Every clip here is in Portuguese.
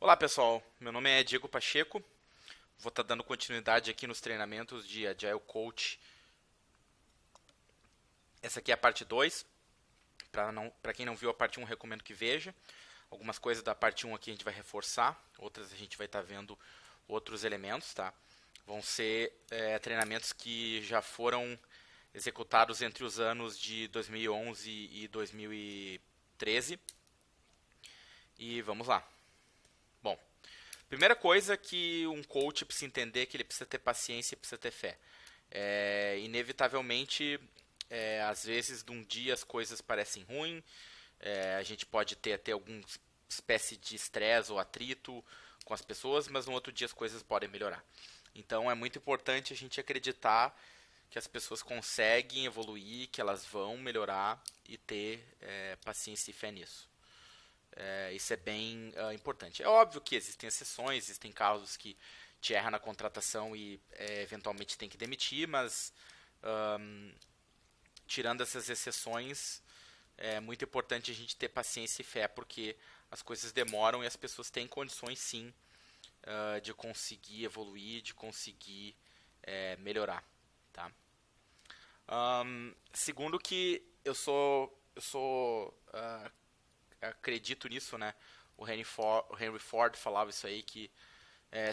Olá pessoal, meu nome é Diego Pacheco, vou estar dando continuidade aqui nos treinamentos de Agile Coach. Essa aqui é a parte 2. Para quem não viu a parte 1, recomendo que veja. Algumas coisas da parte 1 aqui a gente vai reforçar, outras a gente vai estar vendo outros elementos, tá? Vão ser treinamentos que já foram executados entre os anos de 2011 e 2013. E vamos lá. Bom, primeira coisa que um coach precisa entender é que ele precisa ter paciência e precisa ter fé. Inevitavelmente, às vezes, de um dia as coisas parecem ruins, a gente pode ter até alguma espécie de estresse ou atrito com as pessoas, mas no outro dia as coisas podem melhorar. Então é muito importante a gente acreditar que as pessoas conseguem evoluir, que elas vão melhorar e ter paciência e fé nisso. Isso é bem importante. É óbvio que existem exceções, existem casos que te erra na contratação e eventualmente tem que demitir, mas tirando essas exceções, é muito importante a gente ter paciência e fé, porque as coisas demoram e as pessoas têm condições sim de conseguir evoluir, de conseguir melhorar. Tá? Segundo que acredito nisso, né? O Henry Ford falava isso aí, que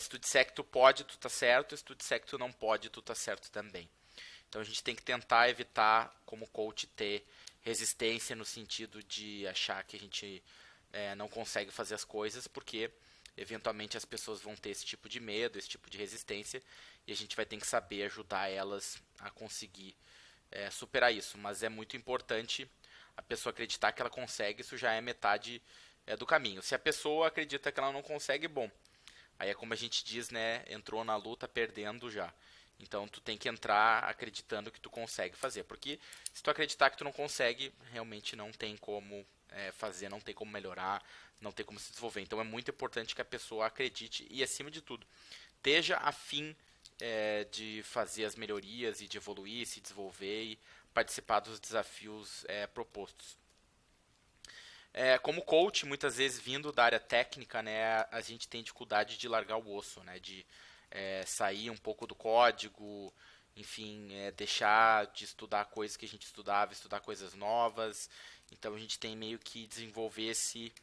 se tu disser que tu pode, tu tá certo, e se tu disser que tu não pode, tu tá certo também. Então a gente tem que tentar evitar, como coach, ter resistência no sentido de achar que a gente não consegue fazer as coisas, porque eventualmente as pessoas vão ter esse tipo de medo, esse tipo de resistência, e a gente vai ter que saber ajudar elas a conseguir superar isso. Mas é muito importante a pessoa acreditar que ela consegue, isso já é metade do caminho. Se a pessoa acredita que ela não consegue, bom, aí é como a gente diz, né, entrou na luta perdendo já. Então tu tem que entrar acreditando que tu consegue fazer, porque se tu acreditar que tu não consegue, realmente não tem como fazer, não tem como melhorar, não tem como se desenvolver. Então é muito importante que a pessoa acredite e, acima de tudo, esteja afim de fazer as melhorias e de evoluir, se desenvolver e participar dos desafios propostos. Como coach, muitas vezes vindo da área técnica, né, a gente tem dificuldade de largar o osso, né, de sair um pouco do código, enfim, deixar de estudar coisas que a gente estudava, estudar coisas novas. Então a gente tem meio que desenvolver esse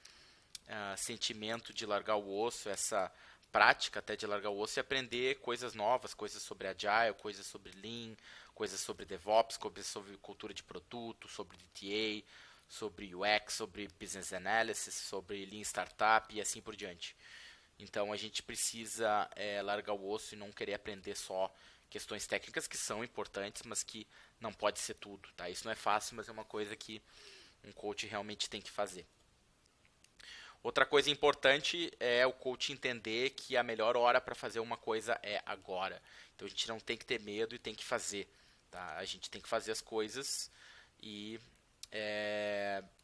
sentimento de largar o osso, essa prática até de largar o osso e aprender coisas novas, coisas sobre Agile, coisas sobre Lean, coisas sobre DevOps, coisas sobre cultura de produto, sobre DTA, sobre UX, sobre Business Analysis, sobre Lean Startup e assim por diante. Então a gente precisa largar o osso e não querer aprender só questões técnicas que são importantes, mas que não pode ser tudo. Tá? Isso não é fácil, mas é uma coisa que um coach realmente tem que fazer. Outra coisa importante é o coach entender que a melhor hora para fazer uma coisa é agora. Então a gente não tem que ter medo e tem que fazer. Tá? A gente tem que fazer as coisas e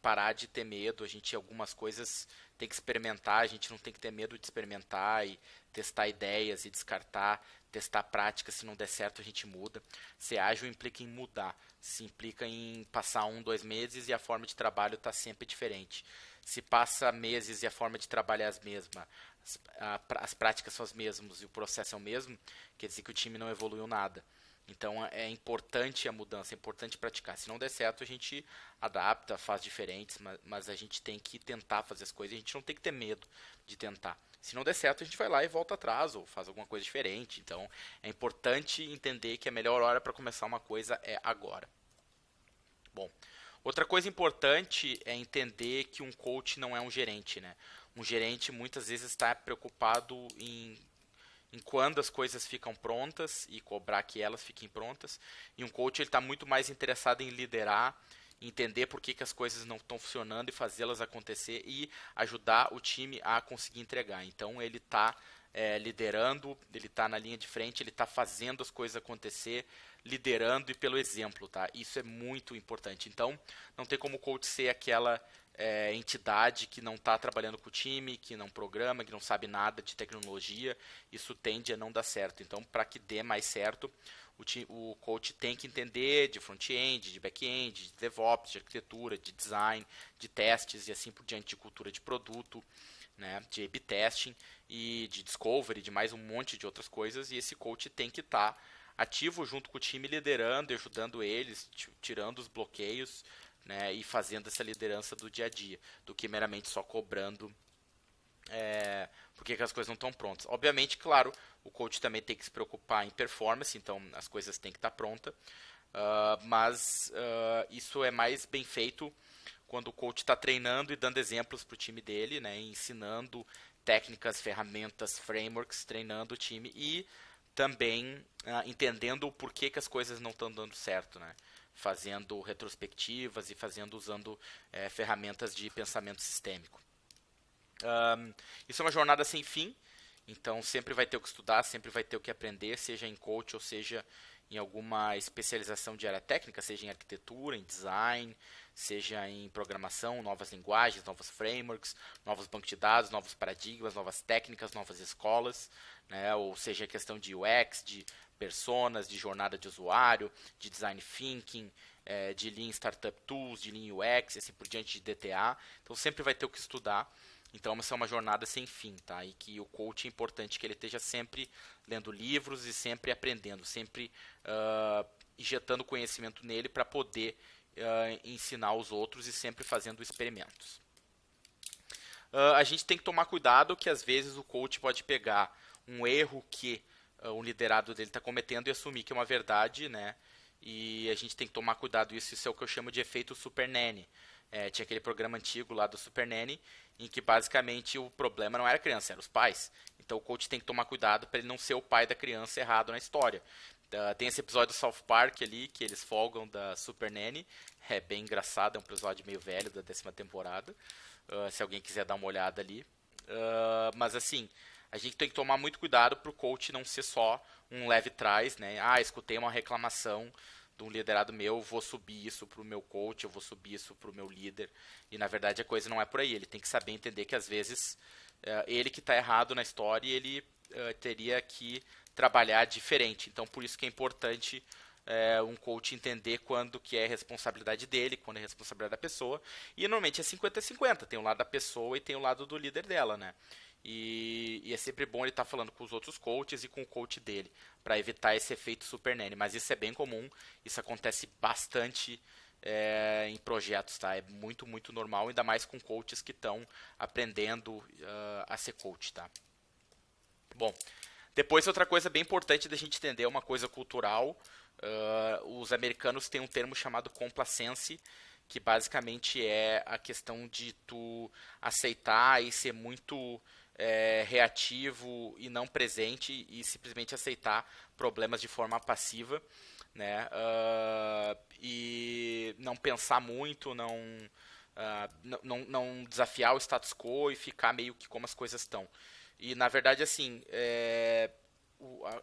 parar de ter medo. A gente algumas coisas tem que experimentar. A gente não tem que ter medo de experimentar e testar ideias e descartar. Testar práticas, se não der certo a gente muda. Ser ágil implica em mudar. Se implica em passar 1, 2 meses e a forma de trabalho está sempre diferente. Se passa meses e a forma de trabalho é a mesma, as práticas são as mesmas e o processo é o mesmo, quer dizer que o time não evoluiu nada. Então é importante a mudança, é importante praticar. Se não der certo, a gente adapta, faz diferentes, mas a gente tem que tentar fazer as coisas. A gente não tem que ter medo de tentar. Se não der certo, a gente vai lá e volta atrás ou faz alguma coisa diferente. Então é importante entender que a melhor hora para começar uma coisa é agora. Bom, outra coisa importante é entender que um coach não é um gerente, né? Um gerente muitas vezes está preocupado em quando as coisas ficam prontas e cobrar que elas fiquem prontas. E um coach ele está muito mais interessado em liderar, entender por que as coisas não estão funcionando e fazê-las acontecer e ajudar o time a conseguir entregar. Então ele está liderando, ele está na linha de frente, ele está fazendo as coisas acontecer, liderando e pelo exemplo, tá? Isso é muito importante. Então não tem como o coach ser aquela entidade que não está trabalhando com o time, que não programa, que não sabe nada de tecnologia, isso tende a não dar certo. Então, para que dê mais certo, o coach tem que entender de front-end, de back-end, de DevOps, de arquitetura, de design, de testes e assim por diante, de cultura de produto, né, de A/B testing e de discovery, de mais um monte de outras coisas, e esse coach tem que estar ativo junto com o time, liderando e ajudando eles, tirando os bloqueios, né, e fazendo essa liderança do dia a dia, do que meramente só cobrando porque que as coisas não estão prontas. Obviamente, claro, o coach também tem que se preocupar em performance, então as coisas têm que estar prontas, mas isso é mais bem feito quando o coach está treinando e dando exemplos para o time dele, né, ensinando técnicas, ferramentas, frameworks, treinando o time e também entendendo o porquê que as coisas não estão dando certo, né, fazendo retrospectivas e usando ferramentas de pensamento sistêmico. Isso é uma jornada sem fim, então sempre vai ter o que estudar, sempre vai ter o que aprender, seja em coach ou seja em alguma especialização de área técnica, seja em arquitetura, em design, seja em programação, novas linguagens, novos frameworks, novos bancos de dados, novos paradigmas, novas técnicas, novas escolas, né? Ou seja, a questão de UX, de personas, de jornada de usuário, de design thinking, de Lean Startup Tools, de Lean UX, e assim por diante, de DTA. Então sempre vai ter o que estudar. Então, essa é uma jornada sem fim, tá? E que o coach é importante que ele esteja sempre lendo livros e sempre aprendendo, sempre injetando conhecimento nele para poder ensinar os outros e sempre fazendo experimentos. A gente tem que tomar cuidado que às vezes o coach pode pegar um erro que o liderado dele está cometendo e assumir que é uma verdade, né? E a gente tem que tomar cuidado isso é o que eu chamo de efeito Super Nanny. Tinha aquele programa antigo lá do Super Nanny, em que basicamente o problema não era a criança, eram os pais. Então o coach tem que tomar cuidado para ele não ser o pai da criança errado na história. Tem esse episódio do South Park ali, que eles folgam da Super Nanny. É bem engraçado, é um episódio meio velho da 10ª temporada. Se alguém quiser dar uma olhada ali. Mas assim, a gente tem que tomar muito cuidado para o coach não ser só um leve trás, né? Escutei uma reclamação de um liderado meu, vou subir isso para o meu coach, eu vou subir isso para o meu líder. E na verdade a coisa não é por aí. Ele tem que saber entender que às vezes ele que está errado na história e ele teria que trabalhar diferente. Então por isso que é importante um coach entender quando que é responsabilidade dele, quando é responsabilidade da pessoa. E normalmente é 50-50. Tem o lado da pessoa e tem o lado do líder dela, né? E é sempre bom ele estar falando com os outros coaches e com o coach dele, para evitar esse efeito super nanny. Mas isso é bem comum, isso acontece bastante em projetos, tá? É muito, muito normal, ainda mais com coaches que estão aprendendo a ser coach, tá? Bom, depois outra coisa bem importante da gente entender é uma coisa cultural. Os americanos têm um termo chamado complacency, que basicamente é a questão de tu aceitar e ser muito reativo e não presente e simplesmente aceitar problemas de forma passiva, né? E não pensar muito, não desafiar o status quo e ficar meio que como as coisas estão. E na verdade, assim,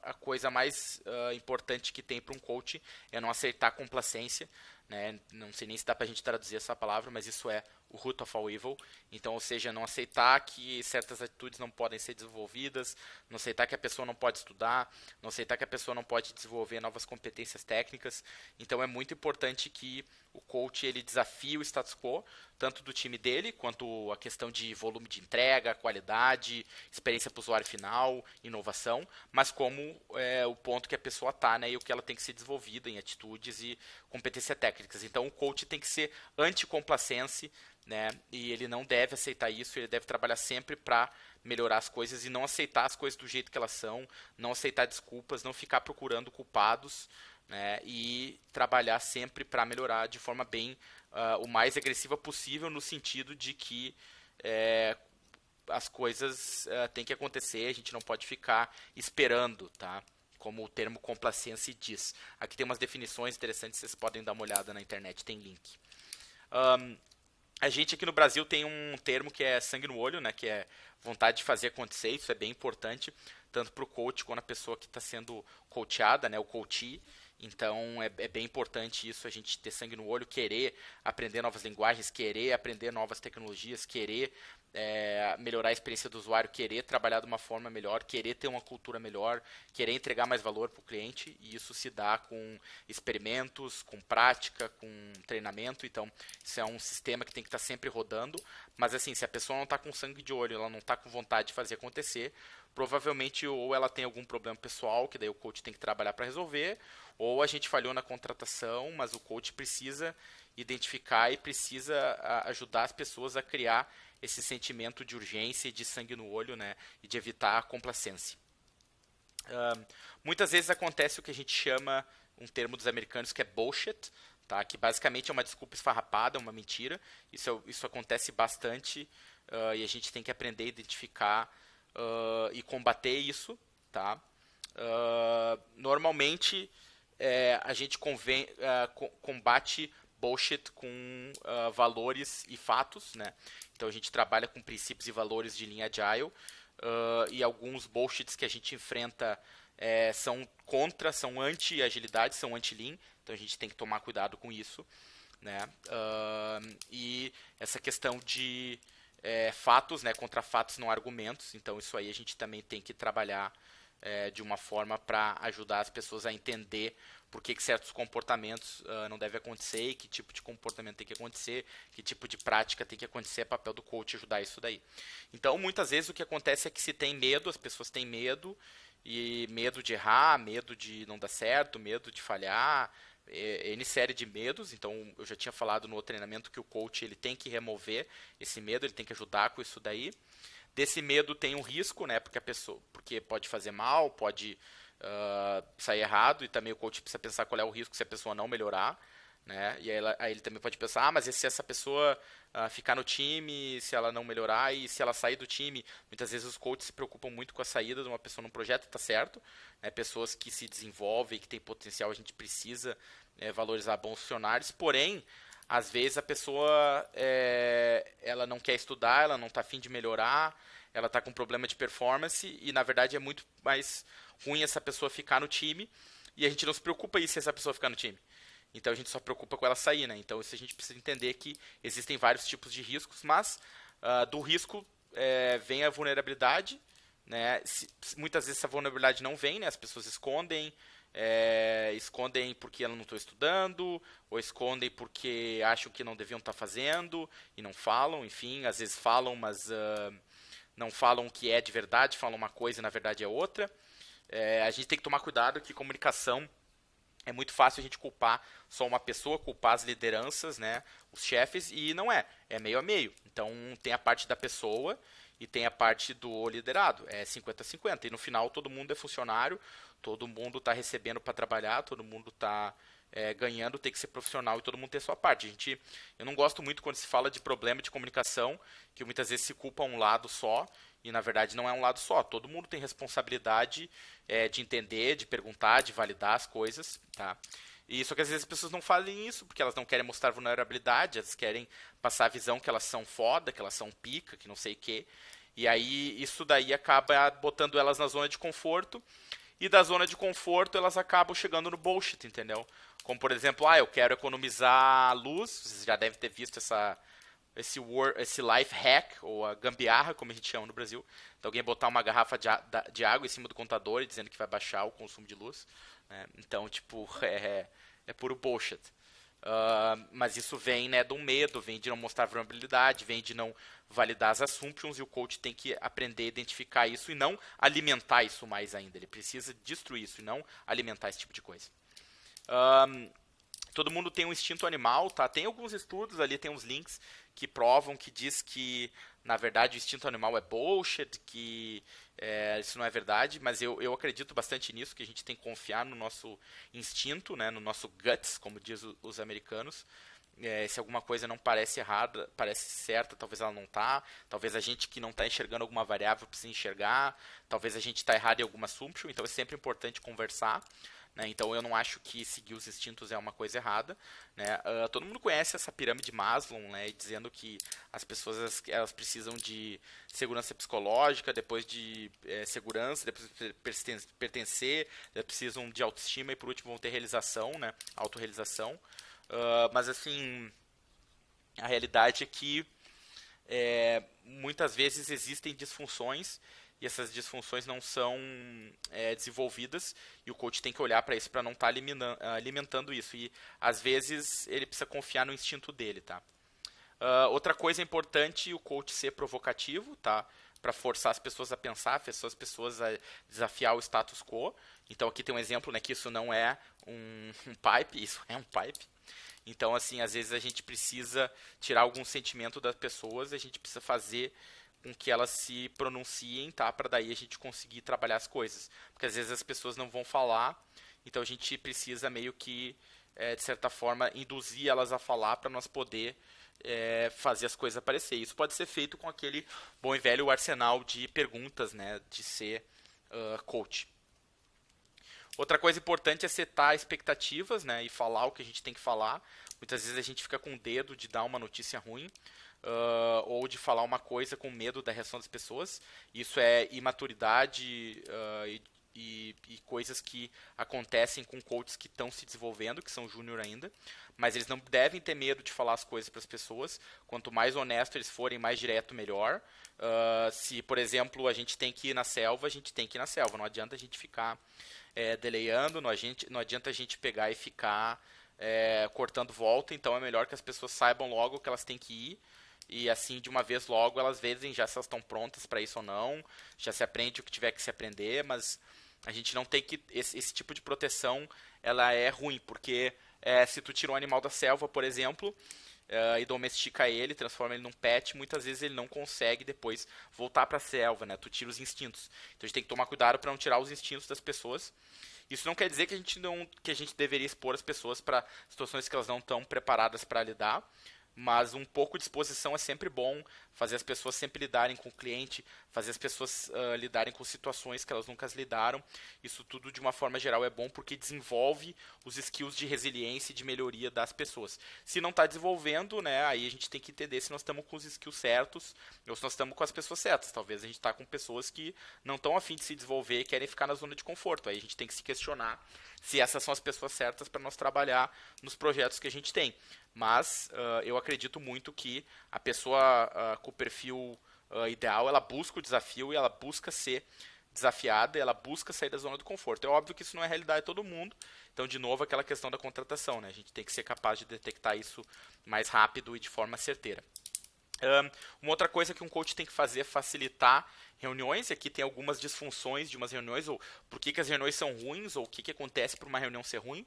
a coisa mais importante que tem para um coach é não aceitar a complacência, né? Não sei nem se dá para a gente traduzir essa palavra, mas isso é o root of all evil. Então, ou seja, não aceitar que certas atitudes não podem ser desenvolvidas, não aceitar que a pessoa não pode estudar, não aceitar que a pessoa não pode desenvolver novas competências técnicas. Então, é muito importante que o coach ele desafie o status quo, tanto do time dele, quanto a questão de volume de entrega, qualidade, experiência para o usuário final, inovação, mas como o ponto que a pessoa está, né, e o que ela tem que ser desenvolvida em atitudes e competências técnicas. Então, o coach tem que ser anti-complacência, né, e ele não deve aceitar isso, ele deve trabalhar sempre para melhorar as coisas e não aceitar as coisas do jeito que elas são, não aceitar desculpas, não ficar procurando culpados, né, e trabalhar sempre para melhorar de forma bem o mais agressiva possível, no sentido de que as coisas têm que acontecer, a gente não pode ficar esperando, tá? Como o termo complacência diz. Aqui tem umas definições interessantes, vocês podem dar uma olhada na internet, tem link. A gente aqui no Brasil tem um termo que é sangue no olho, né? Que é vontade de fazer acontecer, isso é bem importante, tanto para o coach quanto a pessoa que está sendo coachada, né? O coachee. Então é bem importante isso, a gente ter sangue no olho, querer aprender novas linguagens, querer aprender novas tecnologias, querer melhorar a experiência do usuário, querer trabalhar de uma forma melhor, querer ter uma cultura melhor, querer entregar mais valor para o cliente, e isso se dá com experimentos, com prática, com treinamento. Então, isso é um sistema que tem que estar sempre rodando, mas assim, se a pessoa não está com sangue de olho, ela não está com vontade de fazer acontecer, provavelmente ou ela tem algum problema pessoal, que daí o coach tem que trabalhar para resolver, ou a gente falhou na contratação, mas o coach precisa identificar e precisa ajudar as pessoas a criar esse sentimento de urgência e de sangue no olho, né, e de evitar a complacência. Muitas vezes acontece o que a gente chama, um termo dos americanos, que é bullshit, tá? Que basicamente é uma desculpa esfarrapada, uma mentira. Isso acontece bastante, e a gente tem que aprender a identificar e combater isso. Tá? Normalmente a gente combate bullshit com valores e fatos, né? Então a gente trabalha com princípios e valores de linha Agile, e alguns bullshits que a gente enfrenta são anti-agilidade, são anti-lean, então a gente tem que tomar cuidado com isso, né? E essa questão de fatos, né, contra fatos não argumentos, então isso aí a gente também tem que trabalhar de uma forma para ajudar as pessoas a entender por que certos comportamentos não devem acontecer, e que tipo de comportamento tem que acontecer, que tipo de prática tem que acontecer, é papel do coach ajudar isso daí. Então, muitas vezes o que acontece é que se tem medo, as pessoas têm medo, e medo de errar, medo de não dar certo, medo de falhar, N série de medos. Então, eu já tinha falado no outro treinamento que o coach ele tem que remover esse medo, ele tem que ajudar com isso daí. Desse medo tem um risco, né? Porque pode fazer mal, pode sair errado, e também o coach precisa pensar qual é o risco se a pessoa não melhorar, né? E aí ele também pode pensar, mas e se essa pessoa ficar no time, se ela não melhorar e se ela sair do time? Muitas vezes os coaches se preocupam muito com a saída de uma pessoa num projeto, tá certo, né? Pessoas que se desenvolvem, que têm potencial, a gente precisa valorizar bons funcionários, porém, às vezes a pessoa ela não quer estudar, ela não está afim de melhorar, ela está com problema de performance, e na verdade é muito mais ruim essa pessoa ficar no time, e a gente não se preocupa aí se essa pessoa ficar no time. Então a gente só se preocupa com ela sair, né? Então isso a gente precisa entender que existem vários tipos de riscos, mas do risco vem a vulnerabilidade, né? Muitas vezes essa vulnerabilidade não vem, né? As pessoas escondem, escondem porque elas não estão estudando, ou escondem porque acham que não deviam estar fazendo e não falam. Enfim, às vezes falam, mas não falam o que é de verdade, falam uma coisa e na verdade é outra. A gente tem que tomar cuidado que comunicação é muito fácil a gente culpar só uma pessoa, culpar as lideranças, né, os chefes, e não é meio a meio. Então tem a parte da pessoa e tem a parte do liderado, é 50-50, e no final todo mundo é funcionário, todo mundo está recebendo para trabalhar, todo mundo está ganhando, tem que ser profissional e todo mundo tem a sua parte. Eu não gosto muito quando se fala de problema de comunicação, que muitas vezes se culpa um lado só, e na verdade não é um lado só. Todo mundo tem responsabilidade de entender, de perguntar, de validar as coisas, tá? E só que às vezes as pessoas não fazem isso porque elas não querem mostrar vulnerabilidade, elas querem passar a visão que elas são foda, que elas são pica, que não sei o quê. E aí isso daí acaba botando elas na zona de conforto, e da zona de conforto elas acabam chegando no bullshit, entendeu? Como por exemplo, eu quero economizar luz, vocês já devem ter visto esse life hack, ou a gambiarra, como a gente chama no Brasil, de alguém botar uma garrafa de água em cima do contador e dizendo que vai baixar o consumo de luz, né? Então, tipo, é puro bullshit. Mas isso vem, né, do medo, vem de não mostrar vulnerabilidade, vem de não validar as assumptions, e o coach tem que aprender a identificar isso e não alimentar isso mais ainda. Ele precisa destruir isso e não alimentar esse tipo de coisa. Todo mundo tem um instinto animal, tá? Tem alguns estudos ali, tem uns links que provam, que diz que na verdade o instinto animal é bullshit, que isso não é verdade, mas eu acredito bastante nisso, que a gente tem que confiar no nosso instinto, né, no nosso guts, como diz os americanos. Se alguma coisa não parece errada, parece certa, talvez ela não tá. Talvez a gente que não está enxergando alguma variável precise enxergar. Talvez a gente está errado em alguma assumption, então é sempre importante conversar. Né? Então eu não acho que seguir os instintos é uma coisa errada. Né? Todo mundo conhece essa pirâmide Maslow, né? Dizendo que as pessoas elas precisam de segurança psicológica, depois de segurança, depois de pertencer, precisam de autoestima e por último vão ter realização, né? Autorrealização. Mas assim, a realidade é que muitas vezes existem disfunções e essas disfunções não são desenvolvidas e o coach tem que olhar para isso para não estar alimentando isso. E às vezes ele precisa confiar no instinto dele, tá? Outra coisa importante, o coach ser provocativo, tá? Para forçar as pessoas a pensar, forçar as pessoas a desafiar o status quo. Então aqui tem um exemplo, né, que isso não é um pipe, isso é um pipe. Então, assim, às vezes a gente precisa tirar algum sentimento das pessoas, a gente precisa fazer com que elas se pronunciem, tá? Para daí a gente conseguir trabalhar as coisas. Porque às vezes as pessoas não vão falar, então a gente precisa meio que, de certa forma, induzir elas a falar para nós poder fazer as coisas aparecer. Isso pode ser feito com aquele bom e velho arsenal de perguntas, né? De ser coach. Outra coisa importante é setar expectativas, né, e falar o que a gente tem que falar. Muitas vezes a gente fica com dedo de dar uma notícia ruim ou de falar uma coisa com medo da reação das pessoas. Isso é imaturidade e coisas que acontecem com coaches que estão se desenvolvendo, que são júnior ainda. Mas eles não devem ter medo de falar as coisas para as pessoas. Quanto mais honesto eles forem, mais direto, melhor. Se, por exemplo, a gente tem que ir na selva, a gente tem que ir na selva. Não adianta a gente ficar delayando, não adianta a gente pegar e ficar cortando volta, então é melhor que as pessoas saibam logo que elas têm que ir, e assim, de uma vez logo, elas veem já se elas estão prontas para isso ou não, já se aprende o que tiver que se aprender, mas a gente não tem que... Esse tipo de proteção, ela é ruim, porque se tu tira um animal da selva, por exemplo, e domestica ele, transforma ele num pet, muitas vezes ele não consegue depois voltar para a selva, né? Tu tira os instintos. Então a gente tem que tomar cuidado para não tirar os instintos das pessoas. Isso não quer dizer que a gente deveria expor as pessoas para situações que elas não estão preparadas para lidar, mas um pouco de exposição é sempre bom, fazer as pessoas sempre lidarem com o cliente, fazer as pessoas lidarem com situações que elas nunca lidaram. Isso tudo, de uma forma geral, é bom porque desenvolve os skills de resiliência e de melhoria das pessoas. Se não está desenvolvendo, né, aí a gente tem que entender se nós estamos com os skills certos ou se nós estamos com as pessoas certas. Talvez a gente está com pessoas que não estão a fim de se desenvolver e querem ficar na zona de conforto. Aí a gente tem que se questionar se essas são as pessoas certas para nós trabalhar nos projetos que a gente tem. Mas eu acredito muito que a pessoa com o perfil ideal, ela busca o desafio e ela busca ser desafiada, ela busca sair da zona do conforto. É óbvio que isso não é a realidade de todo mundo. Então, de novo, aquela questão da contratação, né? A gente tem que ser capaz de detectar isso mais rápido e de forma certeira. Uma outra coisa que um coach tem que fazer é facilitar reuniões. Aqui tem algumas disfunções de umas reuniões, ou por que as reuniões são ruins, ou o que acontece por uma reunião ser ruim.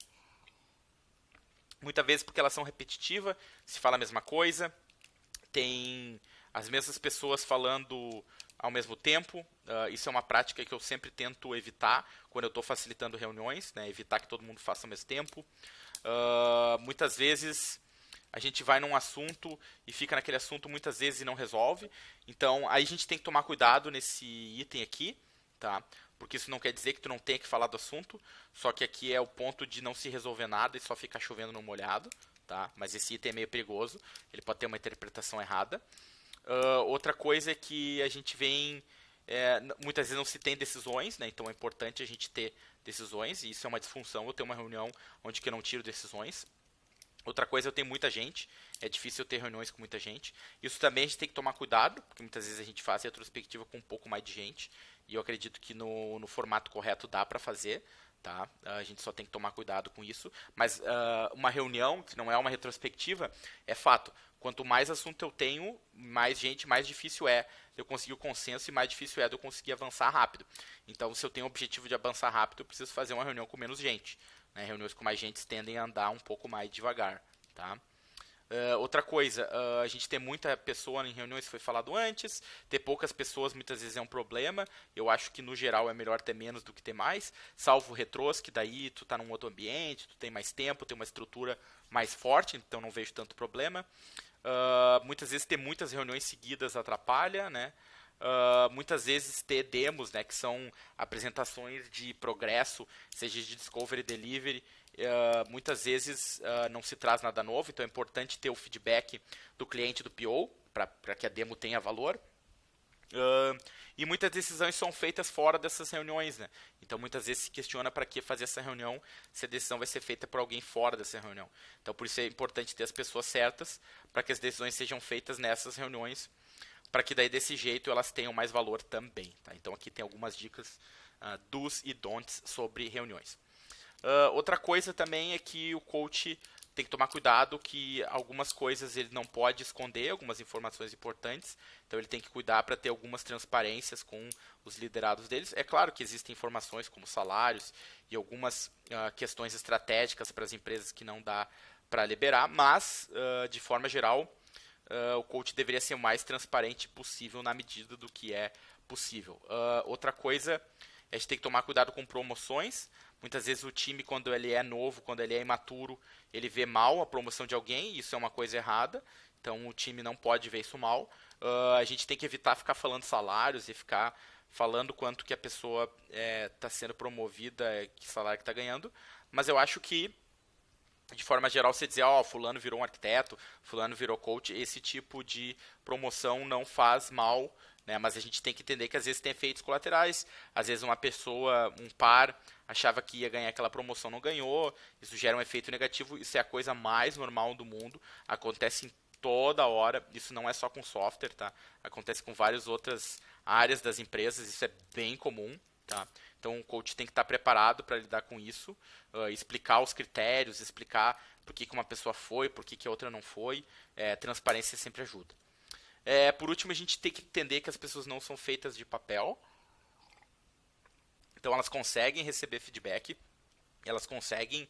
Muitas vezes porque elas são repetitivas, se fala a mesma coisa, tem as mesmas pessoas falando ao mesmo tempo. Isso é uma prática que eu sempre tento evitar quando eu estou facilitando reuniões, né? Evitar que todo mundo faça ao mesmo tempo. Muitas vezes a gente vai num assunto e fica naquele assunto muitas vezes e não resolve. Então, aí a gente tem que tomar cuidado nesse item aqui, tá? Porque isso não quer dizer que tu não tenha que falar do assunto, só que aqui é o ponto de não se resolver nada e só ficar chovendo no molhado, tá? Mas esse item é meio perigoso, ele pode ter uma interpretação errada. Outra coisa é que a gente vem... muitas vezes não se tem decisões, né? Então é importante a gente ter decisões, e isso é uma disfunção, eu tenho uma reunião onde que eu não tiro decisões. Outra coisa, eu tenho muita gente, é difícil eu ter reuniões com muita gente. Isso também a gente tem que tomar cuidado, porque muitas vezes a gente faz retrospectiva com um pouco mais de gente, e eu acredito que no formato correto dá para fazer, tá? A gente só tem que tomar cuidado com isso. Mas uma reunião, que não é uma retrospectiva, é fato. Quanto mais assunto eu tenho, mais gente, mais difícil é eu conseguir o consenso e mais difícil é de eu conseguir avançar rápido. Então, se eu tenho o objetivo de avançar rápido, eu preciso fazer uma reunião com menos gente. Né? Reuniões com mais gente tendem a andar um pouco mais devagar. Tá? Outra coisa, a gente ter muita pessoa em reuniões, foi falado antes, ter poucas pessoas muitas vezes é um problema. Eu acho que no geral é melhor ter menos do que ter mais, salvo retrôs, que daí tu tá num outro ambiente, tu tem mais tempo, tem uma estrutura mais forte, então não vejo tanto problema. Muitas vezes ter muitas reuniões seguidas atrapalha, né? Muitas vezes ter demos, né, que são apresentações de progresso, seja de discovery, delivery, muitas vezes não se traz nada novo, então é importante ter o feedback do cliente do PO, para que a demo tenha valor. E muitas decisões são feitas fora dessas reuniões, né? Então muitas vezes se questiona para que fazer essa reunião se a decisão vai ser feita por alguém fora dessa reunião. Então por isso é importante ter as pessoas certas para que as decisões sejam feitas nessas reuniões para que daí desse jeito elas tenham mais valor também. Tá? Então aqui tem algumas dicas do's e don'ts sobre reuniões. Outra coisa também é que o coach tem que tomar cuidado que algumas coisas ele não pode esconder, algumas informações importantes, então ele tem que cuidar para ter algumas transparências com os liderados deles. É claro que existem informações como salários e algumas questões estratégicas para as empresas que não dá para liberar, mas de forma geral o coach deveria ser o mais transparente possível na medida do que é possível. Outra coisa, a gente tem que tomar cuidado com promoções. Muitas vezes o time, quando ele é novo, quando ele é imaturo, ele vê mal a promoção de alguém, e isso é uma coisa errada. Então o time não pode ver isso mal. A gente tem que evitar ficar falando salários e ficar falando quanto que a pessoa está sendo promovida, que salário que está ganhando. Mas eu acho que, de forma geral, você dizer, fulano virou um arquiteto, fulano virou coach, esse tipo de promoção não faz mal, né? Mas a gente tem que entender que às vezes tem efeitos colaterais, às vezes uma pessoa, um par, achava que ia ganhar aquela promoção, não ganhou, isso gera um efeito negativo, isso é a coisa mais normal do mundo, acontece em toda hora, isso não é só com software, tá? Acontece com várias outras áreas das empresas, isso é bem comum, tá? Então o coach tem que estar preparado para lidar com isso, explicar os critérios, explicar por que uma pessoa foi, por que a outra não foi, transparência sempre ajuda. Por último, a gente tem que entender que as pessoas não são feitas de papel. Então, elas conseguem receber feedback, elas conseguem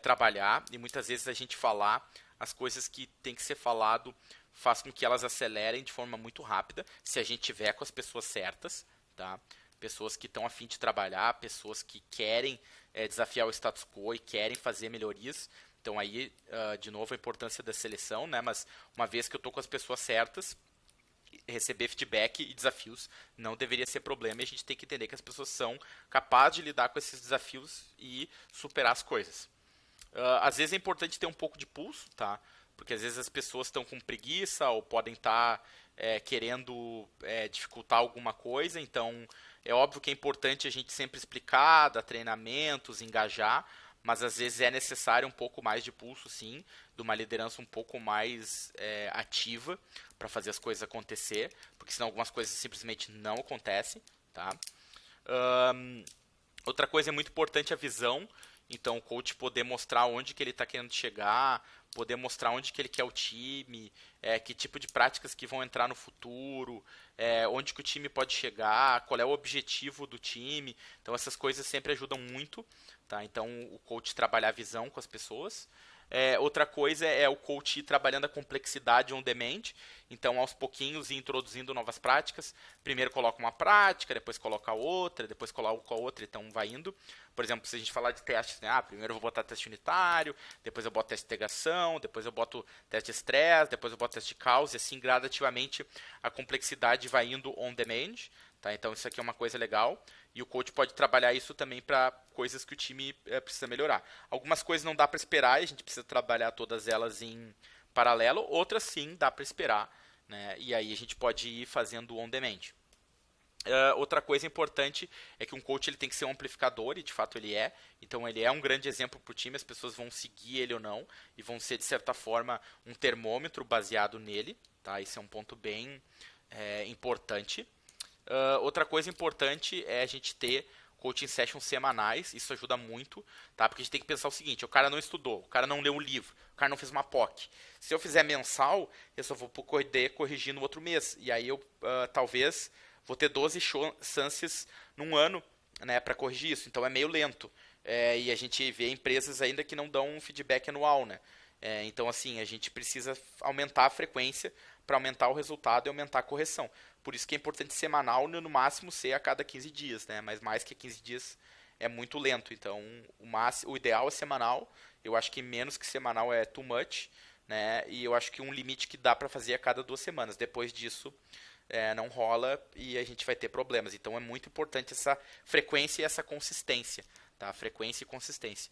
trabalhar, e muitas vezes a gente falar as coisas que tem que ser falado faz com que elas acelerem de forma muito rápida, se a gente tiver com as pessoas certas, tá? Pessoas que estão a fim de trabalhar, pessoas que querem desafiar o status quo e querem fazer melhorias. Então aí, de novo, a importância da seleção, né? Mas uma vez que eu estou com as pessoas certas, receber feedback e desafios não deveria ser problema, e a gente tem que entender que as pessoas são capazes de lidar com esses desafios e superar as coisas. Às vezes é importante ter um pouco de pulso, tá? Porque às vezes as pessoas estão com preguiça ou podem estar querendo dificultar alguma coisa, então é óbvio que é importante a gente sempre explicar, dar treinamentos, engajar, mas às vezes é necessário um pouco mais de pulso, sim, de uma liderança um pouco mais ativa para fazer as coisas acontecer, porque senão algumas coisas simplesmente não acontecem, tá? Outra coisa é muito importante a visão, então o coach poder mostrar onde que ele está querendo chegar, poder mostrar onde que ele quer o time, que tipo de práticas que vão entrar no futuro, onde que o time pode chegar, qual é o objetivo do time. Então essas coisas sempre ajudam muito, tá? Então o coach trabalhar a visão com as pessoas. Outra coisa é o coach ir trabalhando a complexidade on demand, então aos pouquinhos ir introduzindo novas práticas. Primeiro coloca uma prática, depois coloca outra, depois coloca outra, então vai indo. Por exemplo, se a gente falar de testes, né? Primeiro eu vou botar teste unitário, depois eu boto teste de integração, depois eu boto teste de estresse, depois eu boto teste de caos, e assim gradativamente a complexidade vai indo on demand. Tá? Então isso aqui é uma coisa legal, e o coach pode trabalhar isso também para coisas que o time precisa melhorar. Algumas coisas não dá para esperar, e a gente precisa trabalhar todas elas em paralelo, outras sim dá para esperar, né? E aí a gente pode ir fazendo on demand. Outra coisa importante é que um coach ele tem que ser um amplificador, e de fato ele é. Então ele é um grande exemplo para o time, as pessoas vão seguir ele ou não, e vão ser de certa forma um termômetro baseado nele. Tá? Esse é um ponto bem importante. Outra coisa importante é a gente ter coaching sessions semanais, isso ajuda muito, tá? Porque a gente tem que pensar o seguinte, o cara não estudou, o cara não leu um livro, o cara não fez uma POC. Se eu fizer mensal, eu só vou poder corrigir no outro mês, e aí eu talvez vou ter 12 chances num ano, né, para corrigir isso, então é meio lento. E a gente vê empresas ainda que não dão um feedback anual, né? Então assim, a gente precisa aumentar a frequência para aumentar o resultado e aumentar a correção. Por isso que é importante semanal, no máximo ser a cada 15 dias, né? Mas mais que 15 dias é muito lento. Então, o ideal é semanal. Eu acho que menos que semanal é too much, né? E eu acho que um limite que dá para fazer a cada 2 semanas. Depois disso, não rola e a gente vai ter problemas. Então, é muito importante essa frequência e essa consistência, tá? Frequência e consistência.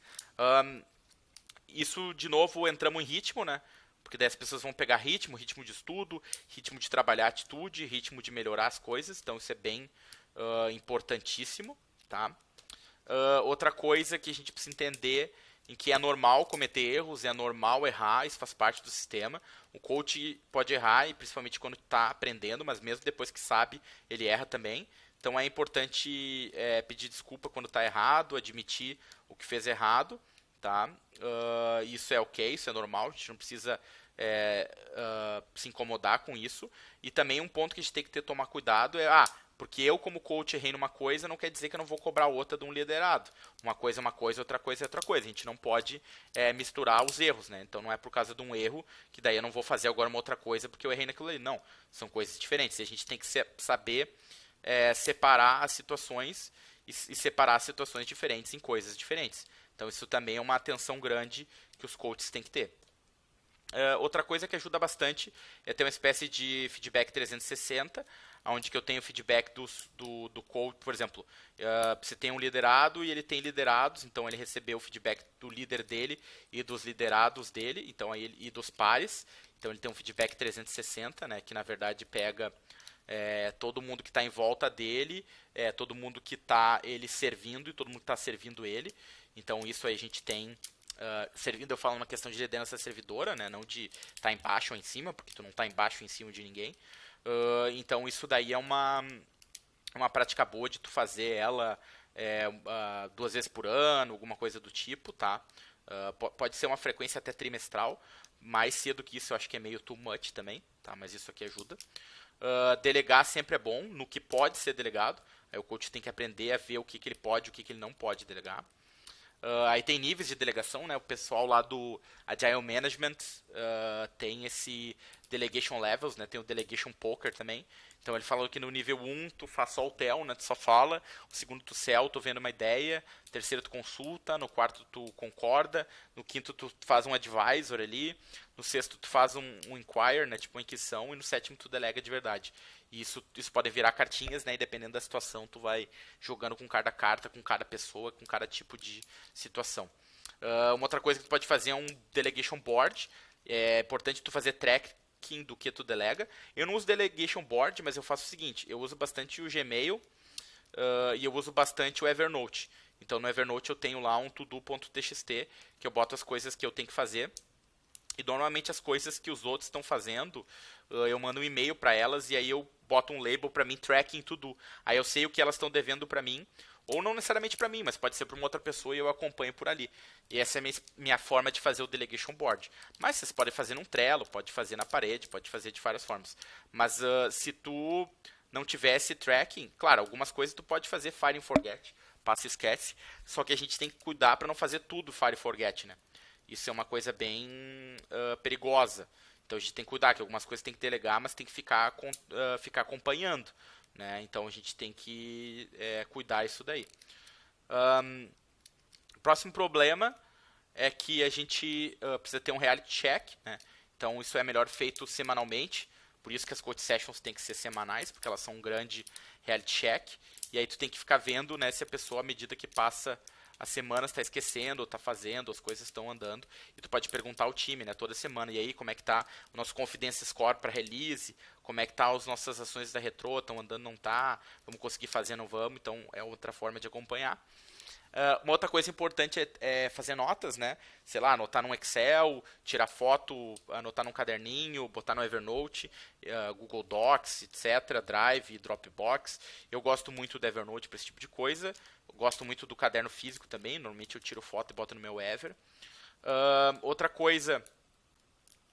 Isso, de novo, entramos em ritmo, né? Porque daí as pessoas vão pegar ritmo de estudo, ritmo de trabalhar a atitude, ritmo de melhorar as coisas. Então isso é bem importantíssimo, tá? Outra coisa que a gente precisa entender em que é normal cometer erros, é normal errar, isso faz parte do sistema. O coach pode errar, e principalmente quando está aprendendo, mas mesmo depois que sabe, ele erra também. Então é importante pedir desculpa quando está errado, admitir o que fez errado, tá? Isso é ok, isso é normal, a gente não precisa se incomodar com isso. E também um ponto que a gente tem que tomar cuidado porque eu como coach errei numa coisa, não quer dizer que eu não vou cobrar outra de um liderado. Uma coisa é uma coisa, outra coisa é outra coisa. A gente não pode misturar os erros, né? Então não é por causa de um erro que daí eu não vou fazer agora uma outra coisa porque eu errei naquilo ali. Não, são coisas diferentes. E a gente tem que saber separar as situações e separar situações diferentes em coisas diferentes. Então isso também é uma atenção grande que os coaches têm que ter. Outra coisa que ajuda bastante é ter uma espécie de feedback 360, onde que eu tenho feedback do coach, por exemplo, você tem um liderado e ele tem liderados, então ele recebeu o feedback do líder dele e dos liderados dele, então e dos pares, então ele tem um feedback 360, né, que na verdade pega todo mundo que está em volta dele, todo mundo que está ele servindo e todo mundo que está servindo ele, então isso aí a gente tem. Servindo, eu falo uma questão de liderança servidora, né? Não de estar embaixo ou em cima, porque tu não está embaixo ou em cima de ninguém. Então isso daí é uma prática boa de tu fazer ela 2 vezes por ano, alguma coisa do tipo, tá? Pode ser uma frequência até trimestral, mais cedo que isso eu acho que é meio too much também, tá? Mas isso aqui ajuda. Delegar sempre é bom, no que pode ser delegado. Aí o coach tem que aprender a ver o que ele pode e o que ele não pode delegar. Aí tem níveis de delegação, né? O pessoal lá do Agile Management tem esse Delegation Levels, né? Tem o Delegation Poker também. Então ele falou que no nível 1 tu faz só o TEL, né? Tu só fala. O segundo tu CEL, tu vendo uma ideia. No terceiro tu consulta. No quarto tu concorda. No quinto tu faz um advisor ali. No sexto tu faz um inquire, né? Tipo uma inquisição. E no sétimo tu delega de verdade. E isso pode virar cartinhas, né? E dependendo da situação, tu vai jogando com cada carta, com cada pessoa, com cada tipo de situação. Uma outra coisa que tu pode fazer é um delegation board. É importante tu fazer tracking do que tu delega. Eu não uso delegation board, mas eu faço o seguinte: eu uso bastante o Gmail e eu uso bastante o Evernote. Então no Evernote eu tenho lá um todo.txt que eu boto as coisas que eu tenho que fazer. E normalmente as coisas que os outros estão fazendo, eu mando um e-mail para elas e aí eu boto um label para mim, tracking to-do. Aí eu sei o que elas estão devendo para mim, ou não necessariamente para mim, mas pode ser para uma outra pessoa e eu acompanho por ali. E essa é a minha forma de fazer o delegation board. Mas vocês podem fazer num Trello, pode fazer na parede, pode fazer de várias formas. Mas se tu não tivesse tracking, claro, algumas coisas tu pode fazer fire and forget, passa e esquece, só que a gente tem que cuidar para não fazer tudo fire and forget, né? Isso é uma coisa bem perigosa. Então a gente tem que cuidar, que algumas coisas tem que delegar, mas tem que ficar acompanhando. Né? Então a gente tem que cuidar isso daí. Próximo problema é que a gente precisa ter um reality check. Né? Então isso é melhor feito semanalmente. Por isso que as coach sessions têm que ser semanais, porque elas são um grande reality check. E aí tu tem que ficar vendo, né, se a pessoa, à medida que passa as semanas, está esquecendo, está fazendo, as coisas estão andando. E tu pode perguntar ao time, né, toda semana. E aí, como é que está o nosso confidence score para release? Como é que tá as nossas ações da retro? Estão andando, não tá? Vamos conseguir fazer, não vamos? Então, é outra forma de acompanhar. Uma outra coisa importante é fazer notas, né? Sei lá, anotar num Excel, tirar foto, anotar num caderninho, botar no Evernote, Google Docs, etc., Drive, Dropbox. Eu gosto muito do Evernote para esse tipo de coisa. Eu gosto muito do caderno físico também. Normalmente eu tiro foto e boto no meu Ever. Outra coisa,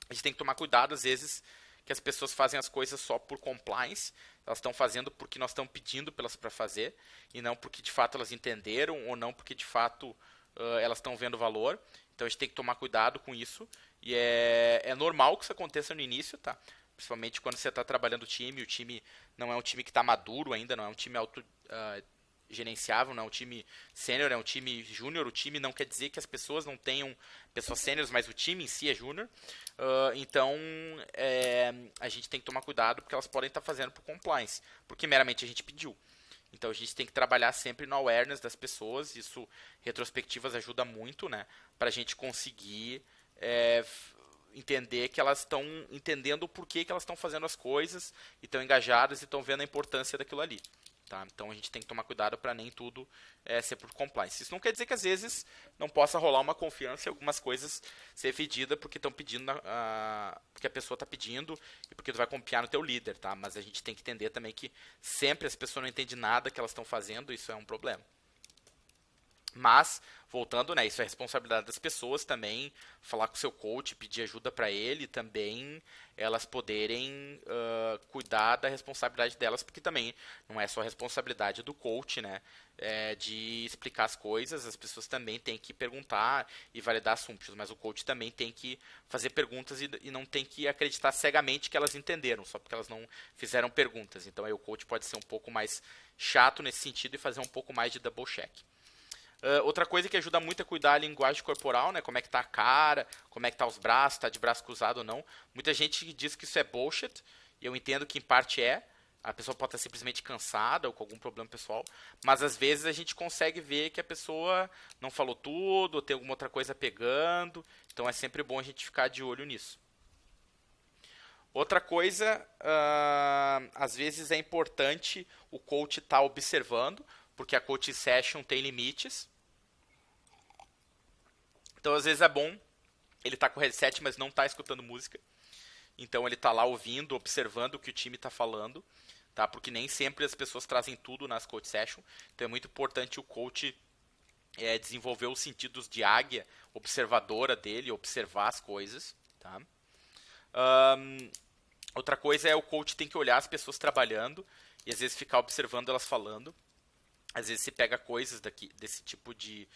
a gente tem que tomar cuidado às vezes que as pessoas fazem as coisas só por compliance. Elas estão fazendo porque nós estamos pedindo para fazer e não porque de fato elas entenderam ou não porque de fato elas estão vendo valor. Então a gente tem que tomar cuidado com isso e é normal que isso aconteça no início, tá? Principalmente quando você está trabalhando o time não é um time que está maduro ainda, não é um time gerenciável, não é um time sênior, é um time júnior. O time não quer dizer que as pessoas não tenham pessoas sêniores, mas o time em si é júnior. Então a gente tem que tomar cuidado porque elas podem estar fazendo por compliance, porque meramente a gente pediu. Então a gente tem que trabalhar sempre no awareness das pessoas. Isso, retrospectivas ajuda muito, né, para a gente conseguir entender que elas estão entendendo o porquê que elas estão fazendo as coisas e estão engajadas e estão vendo a importância daquilo ali. Tá? Então a gente tem que tomar cuidado para nem tudo ser por compliance. Isso não quer dizer que às vezes não possa rolar uma confiança e algumas coisas ser pedida porque estão pedindo, porque a pessoa está pedindo e porque tu vai confiar no teu líder, tá? Mas a gente tem que entender também que sempre as pessoas não entendem nada que elas estão fazendo, isso é um problema. Mas, voltando, né, isso é responsabilidade das pessoas também, falar com o seu coach, pedir ajuda para ele, também elas poderem cuidar da responsabilidade delas, porque também não é só responsabilidade do coach, né, de explicar as coisas, as pessoas também têm que perguntar e validar assuntos, mas o coach também tem que fazer perguntas e não tem que acreditar cegamente que elas entenderam, só porque elas não fizeram perguntas. Então aí o coach pode ser um pouco mais chato nesse sentido e fazer um pouco mais de double check. Outra coisa que ajuda muito a cuidar a linguagem corporal, né? Como é que tá a cara, como é que tá os braços, tá de braço cruzado ou não. Muita gente diz que isso é bullshit, e eu entendo que em parte é. A pessoa pode estar simplesmente cansada ou com algum problema pessoal, mas às vezes a gente consegue ver que a pessoa não falou tudo, ou tem alguma outra coisa pegando, então é sempre bom a gente ficar de olho nisso. Outra coisa, às vezes é importante o coach estar observando, porque a coaching session tem limites. Então, às vezes é bom ele tá com o headset, mas não tá escutando música. Então, ele tá lá ouvindo, observando o que o time tá falando, tá? Porque nem sempre as pessoas trazem tudo nas coach session. Então, é muito importante o coach desenvolver os sentidos de águia observadora dele, observar as coisas, tá? Outra coisa é o coach tem que olhar as pessoas trabalhando e às vezes ficar observando elas falando. Às vezes você pega coisas desse tipo de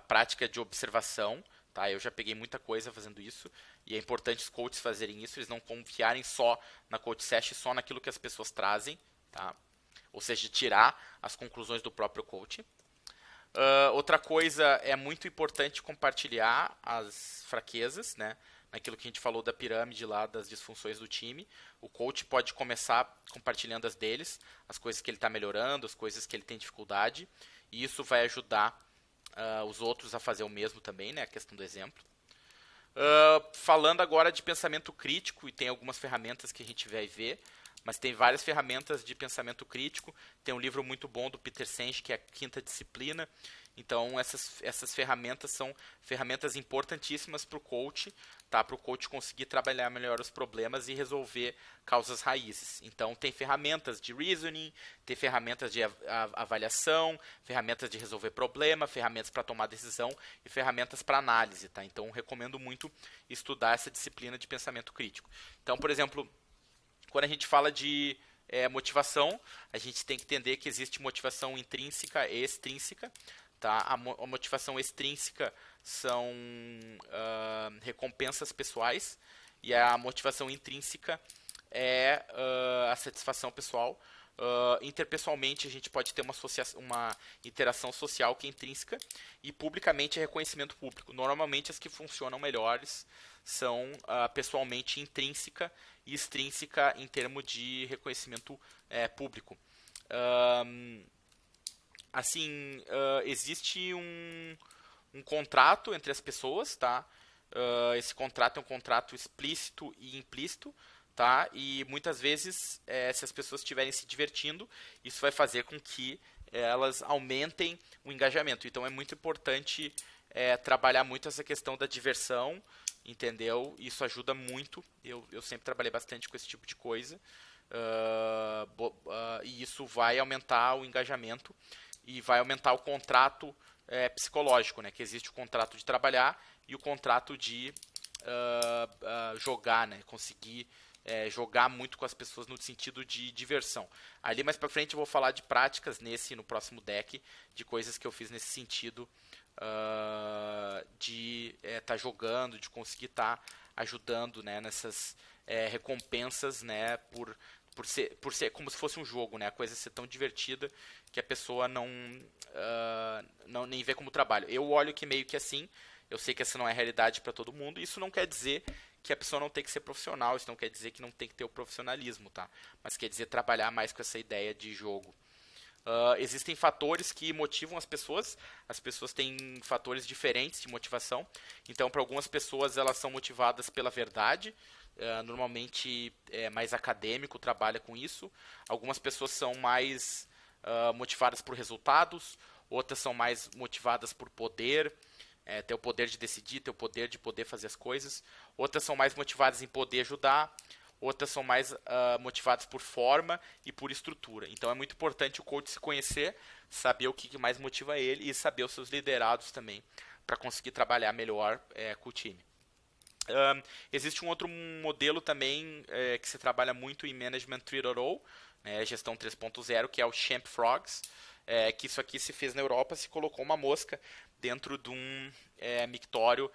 prática de observação, tá? Eu já peguei muita coisa fazendo isso, e é importante os coaches fazerem isso, eles não confiarem só na coach session, só naquilo que as pessoas trazem, tá? Ou seja, tirar as conclusões do próprio coach. Outra coisa, é muito importante compartilhar as fraquezas, né? Naquilo que a gente falou da pirâmide lá, das disfunções do time. O coach pode começar compartilhando as deles, as coisas que ele está melhorando, as coisas que ele tem dificuldade, e isso vai ajudar os outros a fazer o mesmo também, né? A questão do exemplo. Falando agora de pensamento crítico, e tem algumas ferramentas que a gente vai ver, mas tem várias ferramentas de pensamento crítico. Tem um livro muito bom do Peter Senge, que é a Quinta Disciplina. Então, essas ferramentas são ferramentas importantíssimas para o coach, tá? Para o coach conseguir trabalhar melhor os problemas e resolver causas raízes. Então, tem ferramentas de reasoning, tem ferramentas de avaliação, ferramentas de resolver problema, ferramentas para tomar decisão e ferramentas para análise, tá? Então, recomendo muito estudar essa disciplina de pensamento crítico. Então, por exemplo, quando a gente fala de motivação, a gente tem que entender que existe motivação intrínseca e extrínseca. Tá? A motivação extrínseca são recompensas pessoais, e a motivação intrínseca é a satisfação pessoal. Interpessoalmente, a gente pode ter uma interação social que é intrínseca, e publicamente é reconhecimento público. Normalmente, as que funcionam melhores são pessoalmente intrínseca e extrínseca em termos de reconhecimento público. Assim, existe um contrato entre as pessoas, tá? Esse contrato é um contrato explícito e implícito, tá? E muitas vezes, se as pessoas estiverem se divertindo, isso vai fazer com que elas aumentem o engajamento. Então, é muito importante trabalhar muito essa questão da diversão, entendeu? Isso ajuda muito. Eu sempre trabalhei bastante com esse tipo de coisa. E isso vai aumentar o engajamento e vai aumentar o contrato psicológico, né? Que existe o contrato de trabalhar e o contrato de jogar, né? Conseguir jogar muito com as pessoas no sentido de diversão. Ali mais pra frente eu vou falar de práticas nesse e no próximo deck, de coisas que eu fiz nesse sentido de estar jogando, de conseguir estar ajudando, né, nessas recompensas, né, por ser como se fosse um jogo, né, a coisa ser tão divertida que a pessoa não nem vê como trabalho. Eu olho que meio que assim, eu sei que essa não é a realidade para todo mundo, isso não quer dizer que a pessoa não tem que ser profissional, isso não quer dizer que não tem que ter o profissionalismo, tá? Mas quer dizer trabalhar mais com essa ideia de jogo. Existem fatores que motivam as pessoas têm fatores diferentes de motivação, então para algumas pessoas elas são motivadas pela verdade, normalmente é mais acadêmico, trabalha com isso. Algumas pessoas são mais motivadas por resultados, outras são mais motivadas por poder, ter o poder de decidir, ter o poder de poder fazer as coisas. Outras são mais motivadas em poder ajudar. Outras são mais motivadas por forma e por estrutura. Então é muito importante o coach se conhecer, saber o que mais motiva ele e saber os seus liderados também, para conseguir trabalhar melhor com o time. Existe um outro modelo também que se trabalha muito em Management 3.0, gestão 3.0, que é o Champ Frogs, que isso aqui se fez na Europa, se colocou uma mosca dentro de um mictório,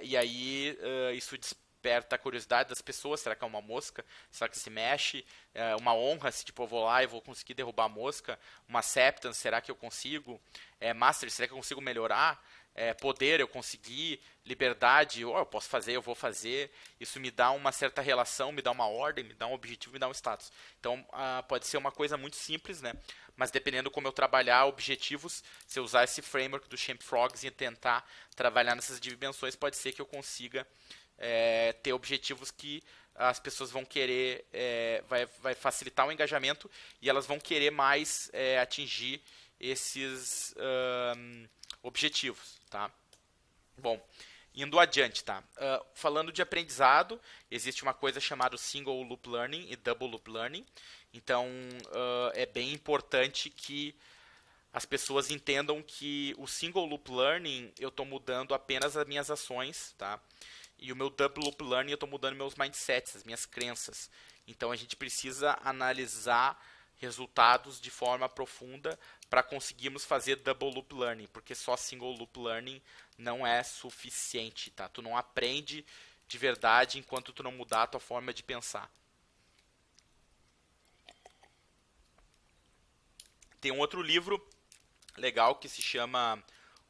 e aí isso desperta a curiosidade das pessoas. Será que é uma mosca? Será que se mexe? Uma honra, se tipo, eu vou lá e vou conseguir derrubar a mosca? Uma acceptance, será que eu consigo? Master, será que eu consigo melhorar? Poder, eu consegui. Liberdade, eu posso fazer, eu vou fazer. Isso me dá uma certa relação, me dá uma ordem, me dá um objetivo, me dá um status. Então, pode ser uma coisa muito simples, né? Mas dependendo como eu trabalhar objetivos, se eu usar esse framework do Champ Frogs e tentar trabalhar nessas dimensões, pode ser que eu consiga ter objetivos que as pessoas vão querer, vai facilitar o engajamento e elas vão querer mais atingir esses objetivos, tá? Bom, indo adiante, tá? Falando de aprendizado, existe uma coisa chamada Single Loop Learning e Double Loop Learning. Então, é bem importante que as pessoas entendam que o Single Loop Learning, eu estou mudando apenas as minhas ações, tá? E o meu Double Loop Learning, eu estou mudando meus mindsets, as minhas crenças. Então, a gente precisa analisar resultados de forma profunda para conseguirmos fazer Double Loop Learning, porque só Single Loop Learning não é suficiente, tá? Tu não aprende de verdade enquanto tu não mudar a tua forma de pensar. Tem um outro livro legal que se chama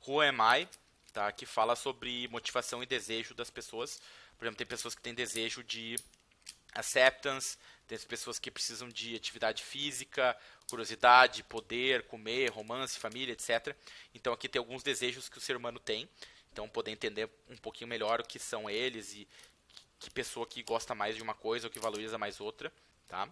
Who Am I, tá? Que fala sobre motivação e desejo das pessoas. Por exemplo, tem pessoas que têm desejo de acceptance, tem pessoas que precisam de atividade física, curiosidade, poder, comer, romance, família, etc. Então aqui tem alguns desejos que o ser humano tem. Então poder entender um pouquinho melhor o que são eles e que pessoa que gosta mais de uma coisa ou que valoriza mais outra, tá?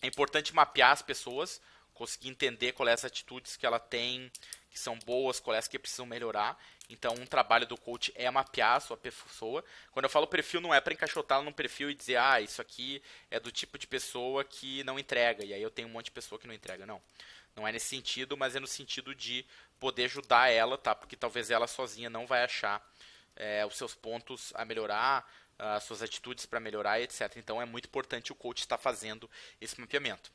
É importante mapear as pessoas, conseguir entender quais as atitudes que ela tem, que são boas, quais que precisam melhorar. Então, um trabalho do coach é mapear a sua pessoa. Quando eu falo perfil, não é para encaixotá-la num perfil e dizer, isso aqui é do tipo de pessoa que não entrega, e aí eu tenho um monte de pessoa que não entrega. Não, não é nesse sentido, mas é no sentido de poder ajudar ela, tá? Porque talvez ela sozinha não vai achar os seus pontos a melhorar, as suas atitudes para melhorar, etc. Então, é muito importante o coach estar fazendo esse mapeamento.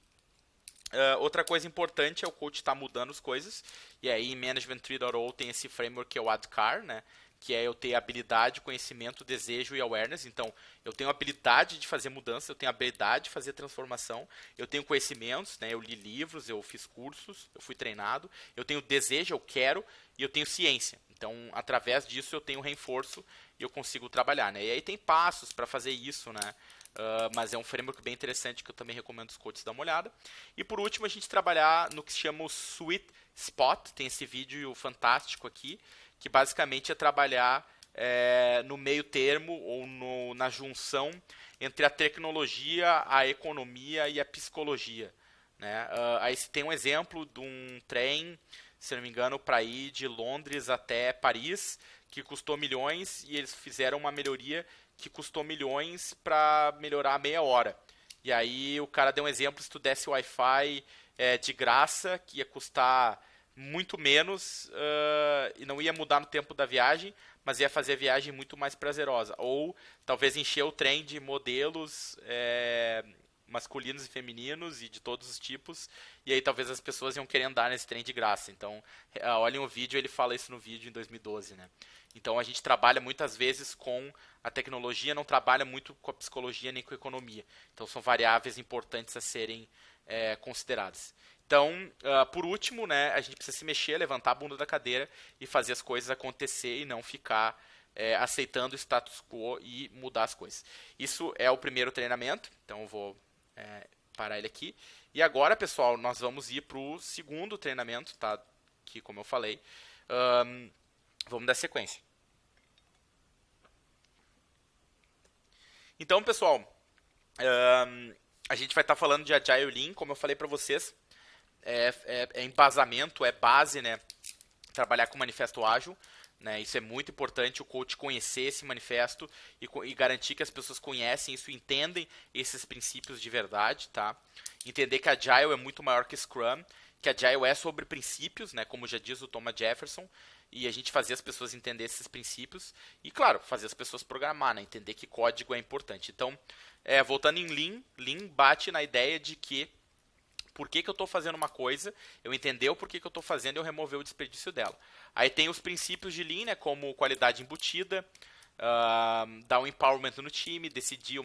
Outra coisa importante é o coach estar mudando as coisas. E aí em Management 3.0 tem esse framework que é o ADKAR, né? Que é eu ter habilidade, conhecimento, desejo e awareness. Então, eu tenho habilidade de fazer mudança, eu tenho habilidade de fazer transformação, eu tenho conhecimentos, né? Eu li livros, eu fiz cursos, eu fui treinado, eu tenho desejo, eu quero, e eu tenho ciência. Então, através disso, eu tenho reforço e eu consigo trabalhar, né? E aí tem passos para fazer isso, né? Mas é um framework bem interessante que eu também recomendo os coaches dar uma olhada. E por último, a gente trabalhar no que se chama o Sweet Spot. Tem esse vídeo fantástico aqui, que basicamente é trabalhar no meio termo ou na junção entre a tecnologia, a economia e a psicologia, né? Aí se tem um exemplo de um trem, se não me engano, para ir de Londres até Paris, que custou milhões, e eles fizeram uma melhoria que custou milhões para melhorar meia hora. E aí o cara deu um exemplo, se tu desse Wi-Fi de graça, que ia custar muito menos e não ia mudar no tempo da viagem, mas ia fazer a viagem muito mais prazerosa. Ou talvez encher o trem de modelos masculinos e femininos e de todos os tipos, e aí talvez as pessoas iam querer andar nesse trem de graça. Então, olhem o vídeo, ele fala isso no vídeo em 2012, né? Então a gente trabalha muitas vezes com a tecnologia, não trabalha muito com a psicologia nem com a economia. Então são variáveis importantes a serem consideradas. Então, por último, né, a gente precisa se mexer, levantar a bunda da cadeira e fazer as coisas acontecer e não ficar aceitando o status quo e mudar as coisas. Isso é o primeiro treinamento, então eu vou parar ele aqui. E agora, pessoal, nós vamos ir para o segundo treinamento, tá? Que, como eu falei, vamos dar sequência. Então, pessoal, A gente vai estar falando de Agile Lean, como eu falei para vocês, é embasamento, é base, né? Trabalhar com manifesto ágil, né? Isso é muito importante, o coach conhecer esse manifesto e garantir que as pessoas conhecem isso, entendem esses princípios de verdade, tá? Entender que Agile é muito maior que Scrum, que Agile é sobre princípios, né? Como já diz o Thomas Jefferson, e a gente fazer as pessoas entender esses princípios e, claro, fazer as pessoas programar, né? Entender que código é importante. Então, voltando em Lean, Lean bate na ideia de que por que eu estou fazendo uma coisa, eu entender o porquê que eu estou fazendo e eu remover o desperdício dela. Aí tem os princípios de Lean, né, como qualidade embutida, dar um empowerment no time, decidir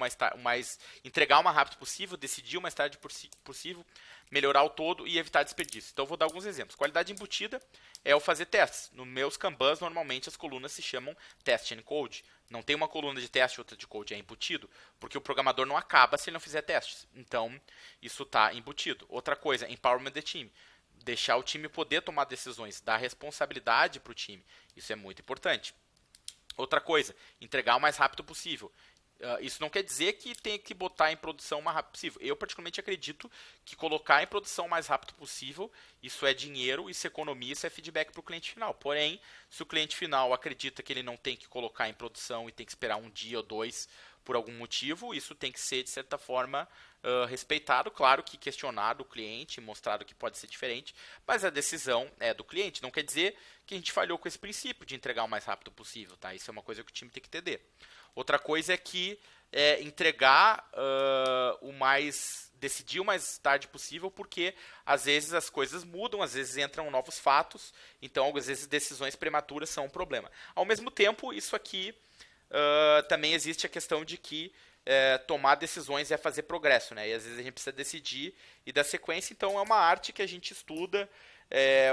entregar o mais rápido possível, decidir o mais tarde possível, melhorar o todo e evitar desperdício. Então eu vou dar alguns exemplos. Qualidade embutida é eu fazer testes. Nos meus Kanbans, normalmente as colunas se chamam test and code. Não tem uma coluna de teste e outra de code, é embutido, porque o programador não acaba se ele não fizer testes. Então, isso está embutido. Outra coisa, empowerment the team. Deixar o time poder tomar decisões, dar responsabilidade para o time. Isso é muito importante. Outra coisa, entregar o mais rápido possível. Isso não quer dizer que tem que botar em produção o mais rápido possível. Eu particularmente acredito que colocar em produção o mais rápido possível, isso é dinheiro, isso é economia, isso é feedback para o cliente final. Porém, se o cliente final acredita que ele não tem que colocar em produção e tem que esperar um dia ou dois por algum motivo, isso tem que ser, de certa forma, respeitado. Claro que questionado o cliente, mostrado que pode ser diferente, mas a decisão é do cliente. Não quer dizer que a gente falhou com esse princípio de entregar o mais rápido possível. Tá? Isso é uma coisa que o time tem que entender. Outra coisa é que entregar decidir o mais tarde possível, porque às vezes as coisas mudam, às vezes entram novos fatos, então às vezes decisões prematuras são um problema. Ao mesmo tempo, isso aqui também existe a questão de que tomar decisões é fazer progresso, né? E às vezes a gente precisa decidir e dar sequência, então é uma arte que a gente estuda.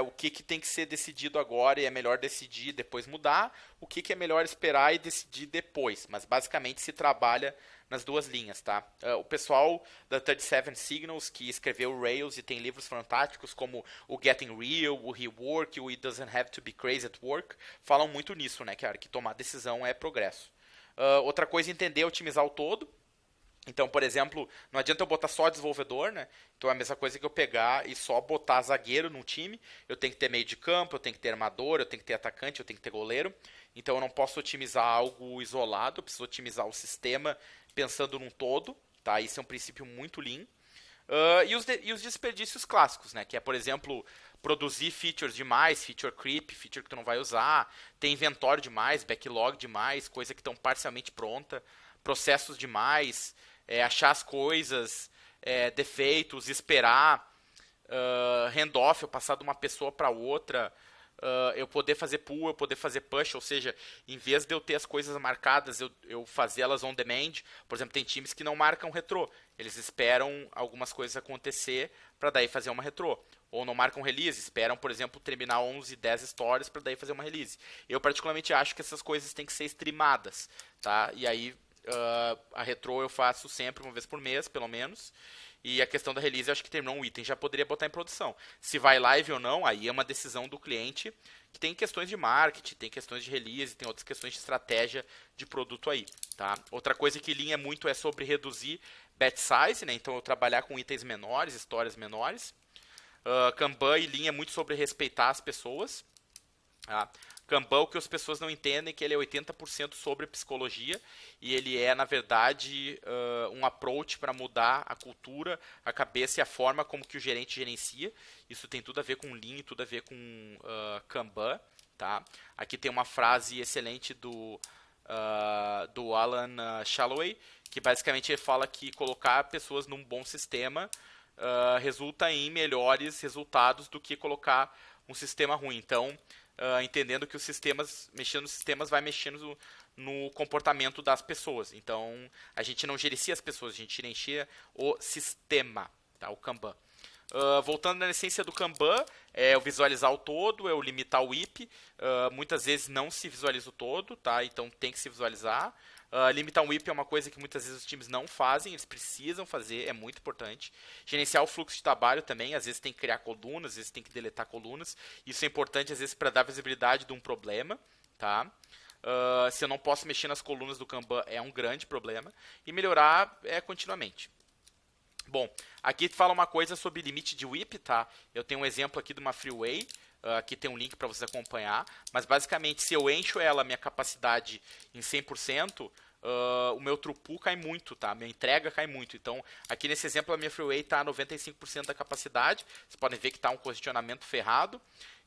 O que tem que ser decidido agora e é melhor decidir e depois mudar, o que é melhor esperar e decidir depois, mas basicamente se trabalha nas duas linhas, tá? O pessoal da 37 Signals, que escreveu Rails e tem livros fantásticos como o Getting Real, o Rework, o It Doesn't Have to Be Crazy at Work, falam muito nisso, né, cara, que tomar decisão é progresso. Outra coisa é entender, otimizar o todo. Então, por exemplo, não adianta eu botar só desenvolvedor, né? Então é a mesma coisa que eu pegar e só botar zagueiro num time. Eu tenho que ter meio de campo, eu tenho que ter armador, eu tenho que ter atacante, eu tenho que ter goleiro. Então eu não posso otimizar algo isolado, eu preciso otimizar o sistema pensando num todo, tá? Isso é um princípio muito lean. E os desperdícios clássicos, né? Que é, por exemplo, produzir features demais, feature creep, feature que tu não vai usar, ter inventório demais, backlog demais, coisa que estão parcialmente pronta, processos demais, achar as coisas, defeitos, esperar, handoff, eu passar de uma pessoa para outra, eu poder fazer pull, eu poder fazer push, ou seja, em vez de eu ter as coisas marcadas, eu fazer elas on demand. Por exemplo, tem times que não marcam retrô, eles esperam algumas coisas acontecer para daí fazer uma retrô. Ou não marcam release, esperam, por exemplo, terminar 11, 10 stories para daí fazer uma release. Eu particularmente acho que essas coisas têm que ser streamadas, tá? E aí a retrô eu faço sempre, uma vez por mês, pelo menos. E a questão da release, eu acho que terminou um item, já poderia botar em produção. Se vai live ou não, aí é uma decisão do cliente, que tem questões de marketing, tem questões de release, tem outras questões de estratégia de produto aí, tá? Outra coisa que linha muito é sobre reduzir batch size, né? Então eu trabalhar com itens menores, histórias menores. Kanban e linha é muito sobre respeitar as pessoas. Tá? Kanban, o que as pessoas não entendem é que ele é 80% sobre psicologia e ele é, na verdade, um approach para mudar a cultura, a cabeça e a forma como que o gerente gerencia. Isso tem tudo a ver com Lean, tudo a ver com Kanban. Tá? Aqui tem uma frase excelente do Alan Shalloway, que basicamente ele fala que colocar pessoas num bom sistema resulta em melhores resultados do que colocar um sistema ruim. Então, entendendo que os sistemas, mexendo nos sistemas, vai mexendo no comportamento das pessoas. Então, a gente não gerencia as pessoas, a gente gerencia o sistema, tá? O Kanban. Voltando na essência do Kanban, é o visualizar o todo, é o limitar o IP. Muitas vezes não se visualiza o todo, tá? Então tem que se visualizar. Limitar um IP é uma coisa que muitas vezes os times não fazem, eles precisam fazer, é muito importante. Gerenciar o fluxo de trabalho também, às vezes tem que criar colunas, às vezes tem que deletar colunas. Isso é importante, às vezes, para dar visibilidade de um problema, tá? Se eu não posso mexer nas colunas do Kanban, é um grande problema. E melhorar continuamente. Bom, aqui fala uma coisa sobre limite de WIP, tá? Eu tenho um exemplo aqui de uma freeway, aqui tem um link para você acompanhar, mas basicamente se eu encho ela, minha capacidade em 100%, o meu throughput cai muito, tá? Minha entrega cai muito. Então, aqui nesse exemplo, a minha freeway está a 95% da capacidade. Vocês podem ver que está um congestionamento ferrado.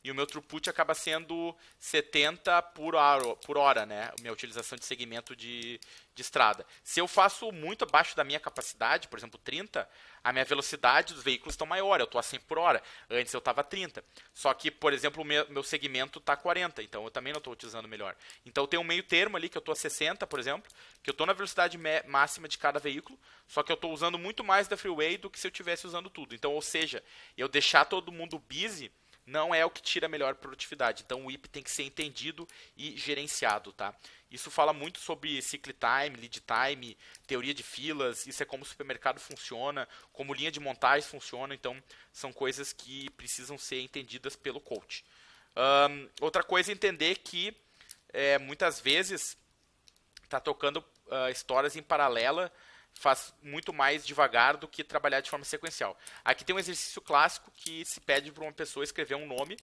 E o meu throughput acaba sendo 70 por hora, né? A minha utilização de segmento de estrada. Se eu faço muito abaixo da minha capacidade, por exemplo, 30, a minha velocidade dos veículos estão maior, eu estou a 100 por hora. Antes eu estava a 30. Só que, por exemplo, o meu segmento está a 40, então eu também não estou utilizando melhor. Então eu tenho um meio termo ali, que eu estou a 60, por exemplo, que eu estou na velocidade máxima de cada veículo, só que eu estou usando muito mais da freeway do que se eu estivesse usando tudo. Então, ou seja, eu deixar todo mundo busy não é o que tira a melhor produtividade. Então o WIP tem que ser entendido e gerenciado, tá? Isso fala muito sobre cycle time, lead time, teoria de filas, isso é como o supermercado funciona, como linha de montagem funciona, então são coisas que precisam ser entendidas pelo coach. Outra coisa é entender que muitas vezes está tocando histórias em paralela faz muito mais devagar do que trabalhar de forma sequencial. Aqui tem um exercício clássico que se pede para uma pessoa escrever um nome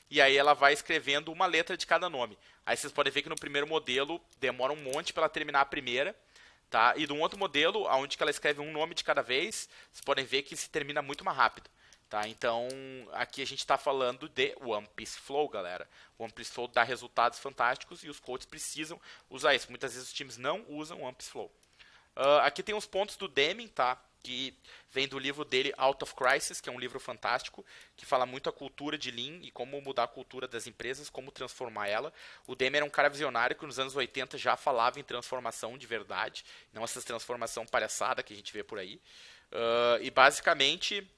e aí ela vai escrevendo uma letra de cada nome. Aí vocês podem ver que no primeiro modelo demora um monte para ela terminar a primeira, tá? E no outro modelo, onde ela escreve um nome de cada vez, vocês podem ver que se termina muito mais rápido. Tá, então, aqui a gente está falando de One Piece Flow, galera. O One Piece Flow dá resultados fantásticos e os coaches precisam usar isso. Muitas vezes os times não usam One Piece Flow. Aqui tem os pontos do Deming, tá? Que vem do livro dele Out of Crisis, que é um livro fantástico, que fala muito a cultura de Lean e como mudar a cultura das empresas, como transformar ela. O Deming era um cara visionário que nos anos 80 já falava em transformação de verdade, não essa transformação palhaçada que a gente vê por aí. E basicamente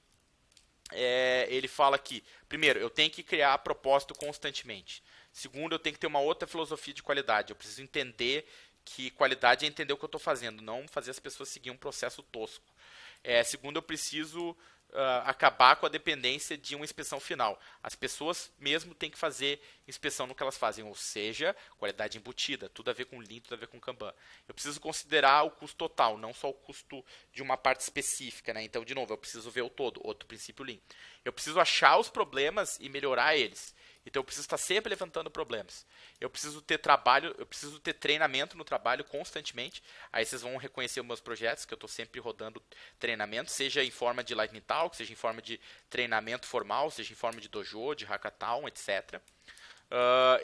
ele fala que, primeiro, eu tenho que criar propósito constantemente. Segundo, eu tenho que ter uma outra filosofia de qualidade. Eu preciso entender que qualidade é entender o que eu estou fazendo, não fazer as pessoas seguir um processo tosco. Segundo, eu preciso acabar com a dependência de uma inspeção final. As pessoas mesmo têm que fazer inspeção no que elas fazem, ou seja, qualidade embutida, tudo a ver com Lean, tudo a ver com Kanban. Eu preciso considerar o custo total, não só o custo de uma parte específica, né? Então, de novo, eu preciso ver o todo, outro princípio Lean. Eu preciso achar os problemas e melhorar eles. Então eu preciso estar sempre levantando problemas. Eu preciso ter trabalho, eu preciso ter treinamento no trabalho constantemente. Aí vocês vão reconhecer os meus projetos, que eu estou sempre rodando treinamento, seja em forma de Lightning Talk, seja em forma de treinamento formal, seja em forma de dojo, de hackathon, etc.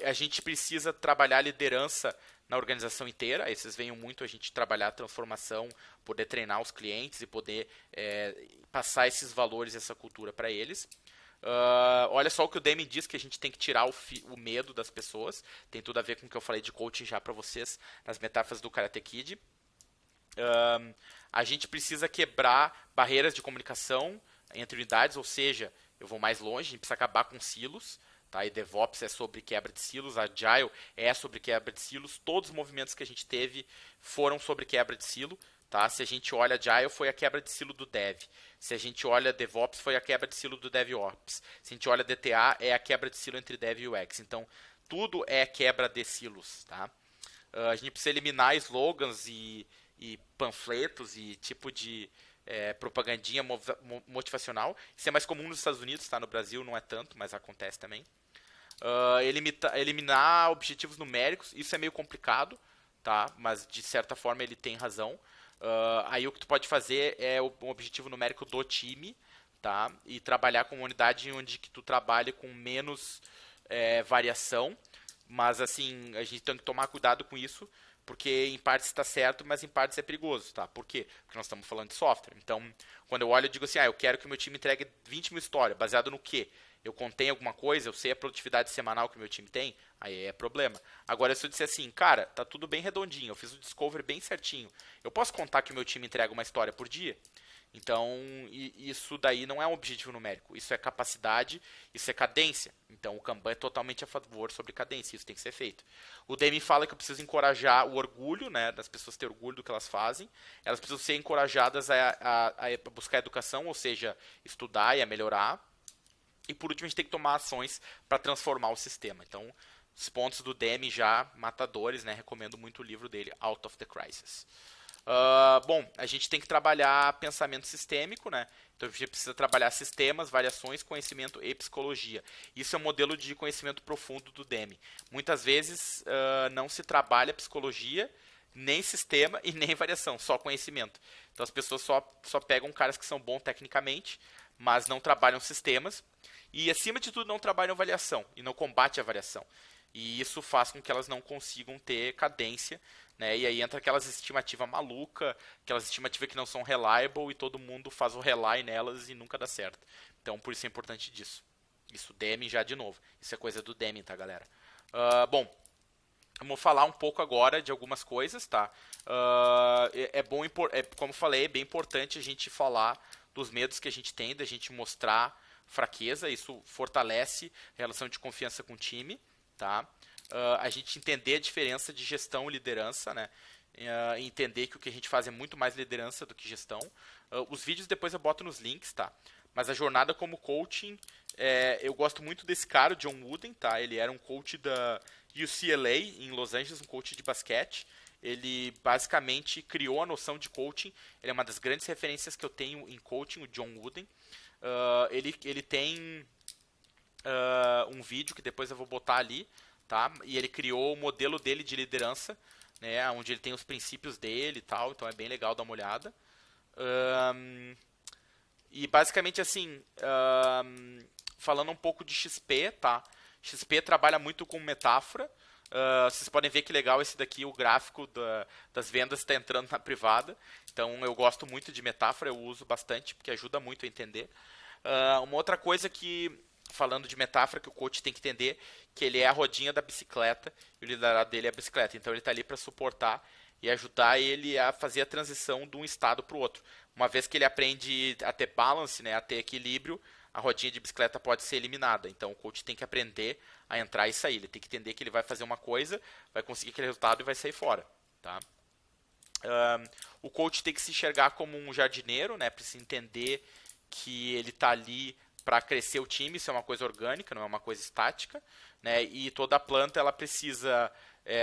A gente precisa trabalhar liderança na organização inteira. Aí vocês veem muito a gente trabalhar a transformação, poder treinar os clientes e poder passar esses valores, essa cultura para eles. Olha só o que o Demi diz, que a gente tem que tirar o medo das pessoas. Tem tudo a ver com o que eu falei de coaching já para vocês nas metáforas do Karate Kid. A gente precisa quebrar barreiras de comunicação entre unidades, ou seja, eu vou mais longe, a gente precisa acabar com silos. Tá? E DevOps é sobre quebra de silos, Agile é sobre quebra de silos. Todos os movimentos que a gente teve foram sobre quebra de silo. Tá? Se a gente olha Agile, foi a quebra de silo do Dev. Se a gente olha DevOps, foi a quebra de silo do DevOps. Se a gente olha DTA, é a quebra de silo entre Dev e UX. Então, tudo é quebra de silos. Tá? A gente precisa eliminar slogans e panfletos e tipo de propagandinha motivacional. Isso é mais comum nos Estados Unidos, tá? No Brasil não é tanto, mas acontece também. Eliminar objetivos numéricos, isso é meio complicado, tá? Mas de certa forma ele tem razão. Aí o que tu pode fazer é um objetivo numérico do time, tá? E trabalhar com uma unidade onde que tu trabalhe com menos variação. Mas assim, a gente tem que tomar cuidado com isso, porque em partes está certo, mas em partes é perigoso, tá? Por quê? Porque nós estamos falando de software. Então, quando eu olho, eu digo assim, eu quero que o meu time entregue 20 mil histórias, baseado no quê? Eu contei alguma coisa, eu sei a produtividade semanal que o meu time tem, aí é problema. Agora, se eu disser assim, cara, tá tudo bem redondinho, eu fiz o discovery bem certinho, eu posso contar que o meu time entrega uma história por dia? Então, isso daí não é um objetivo numérico, isso é capacidade, isso é cadência. Então, o Kanban é totalmente a favor sobre cadência, isso tem que ser feito. O Demi fala que eu preciso encorajar o orgulho, né, das pessoas ter orgulho do que elas fazem. Elas precisam ser encorajadas a buscar educação, ou seja, estudar e a melhorar. E por último, a gente tem que tomar ações para transformar o sistema. Então, os pontos do Demi já matadores, né, recomendo muito o livro dele, Out of the Crisis. Bom, a gente tem que trabalhar pensamento sistêmico, né? Então a gente precisa trabalhar sistemas, variações, conhecimento e psicologia. Isso é um modelo de conhecimento profundo do Demi. Muitas vezes não se trabalha psicologia, nem sistema e nem variação, só conhecimento. Então as pessoas só pegam caras que são bons tecnicamente, mas não trabalham sistemas e, acima de tudo, não trabalham variação e não combate a variação. E isso faz com que elas não consigam ter cadência, né? E aí entra aquelas estimativas maluca, aquelas estimativas que não são reliable e todo mundo faz o rely nelas e nunca dá certo. Então, por isso é importante disso. Isso, Deming já de novo. Isso é coisa do Deming, tá, galera? Bom, vamos falar um pouco agora de algumas coisas, tá? Bom, como eu falei, é bem importante a gente falar dos medos que a gente tem, da gente mostrar fraqueza. Isso fortalece a relação de confiança com o time, tá? A gente entender a diferença de gestão e liderança, né? Entender que o que a gente faz é muito mais liderança do que gestão. Os vídeos depois eu boto nos links, tá? Mas a jornada como coaching, eu gosto muito desse cara, John Wooden, tá? Ele era um coach da UCLA em Los Angeles, um coach de basquete. Ele basicamente criou a noção de coaching. Ele é uma das grandes referências que eu tenho em coaching, o John Wooden. Ele tem um vídeo que depois eu vou botar ali, tá? E ele criou o modelo dele de liderança, né? Onde ele tem os princípios dele e tal. Então é bem legal dar uma olhada. E basicamente assim, falando um pouco de XP, tá? XP trabalha muito com metáfora. Vocês podem ver que legal esse daqui, o gráfico das vendas está entrando na privada. Então eu gosto muito de metáfora, eu uso bastante porque ajuda muito a entender. Uma outra coisa que, falando de metáfora, que o coach tem que entender, que ele é a rodinha da bicicleta e o liderado dele é a bicicleta. Então ele está ali para suportar e ajudar ele a fazer a transição de um estado para o outro. Uma vez que ele aprende a ter balance, né, a ter equilíbrio, a rodinha de bicicleta pode ser eliminada. Então o coach tem que aprender a entrar e sair. Ele tem que entender que ele vai fazer uma coisa, vai conseguir aquele resultado e vai sair fora. Tá? O coach tem que se enxergar como um jardineiro, né, precisa entender que ele está ali para crescer o time. Isso é uma coisa orgânica, não é uma coisa estática. Né, e toda a planta ela precisa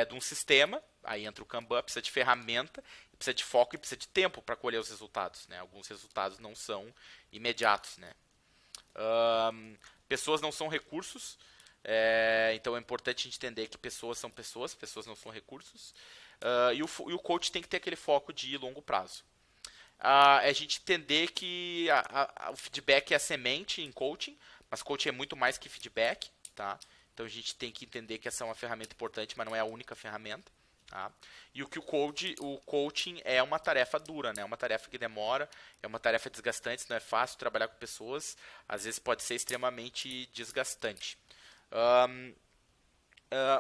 de um sistema. Aí entra o Kanban, precisa de ferramenta, precisa de foco e precisa de tempo para colher os resultados. Né? Alguns resultados não são imediatos. Né? Pessoas não são recursos, então é importante a gente entender que pessoas são pessoas, pessoas não são recursos. E o coach tem que ter aquele foco de longo prazo. A gente entender que o feedback é a semente em coaching, mas coaching é muito mais que feedback. Tá? Então a gente tem que entender que essa é uma ferramenta importante, mas não é a única ferramenta. Tá? E o coaching é uma tarefa dura, né? É uma tarefa que demora, é uma tarefa desgastante, não é fácil trabalhar com pessoas, às vezes pode ser extremamente desgastante.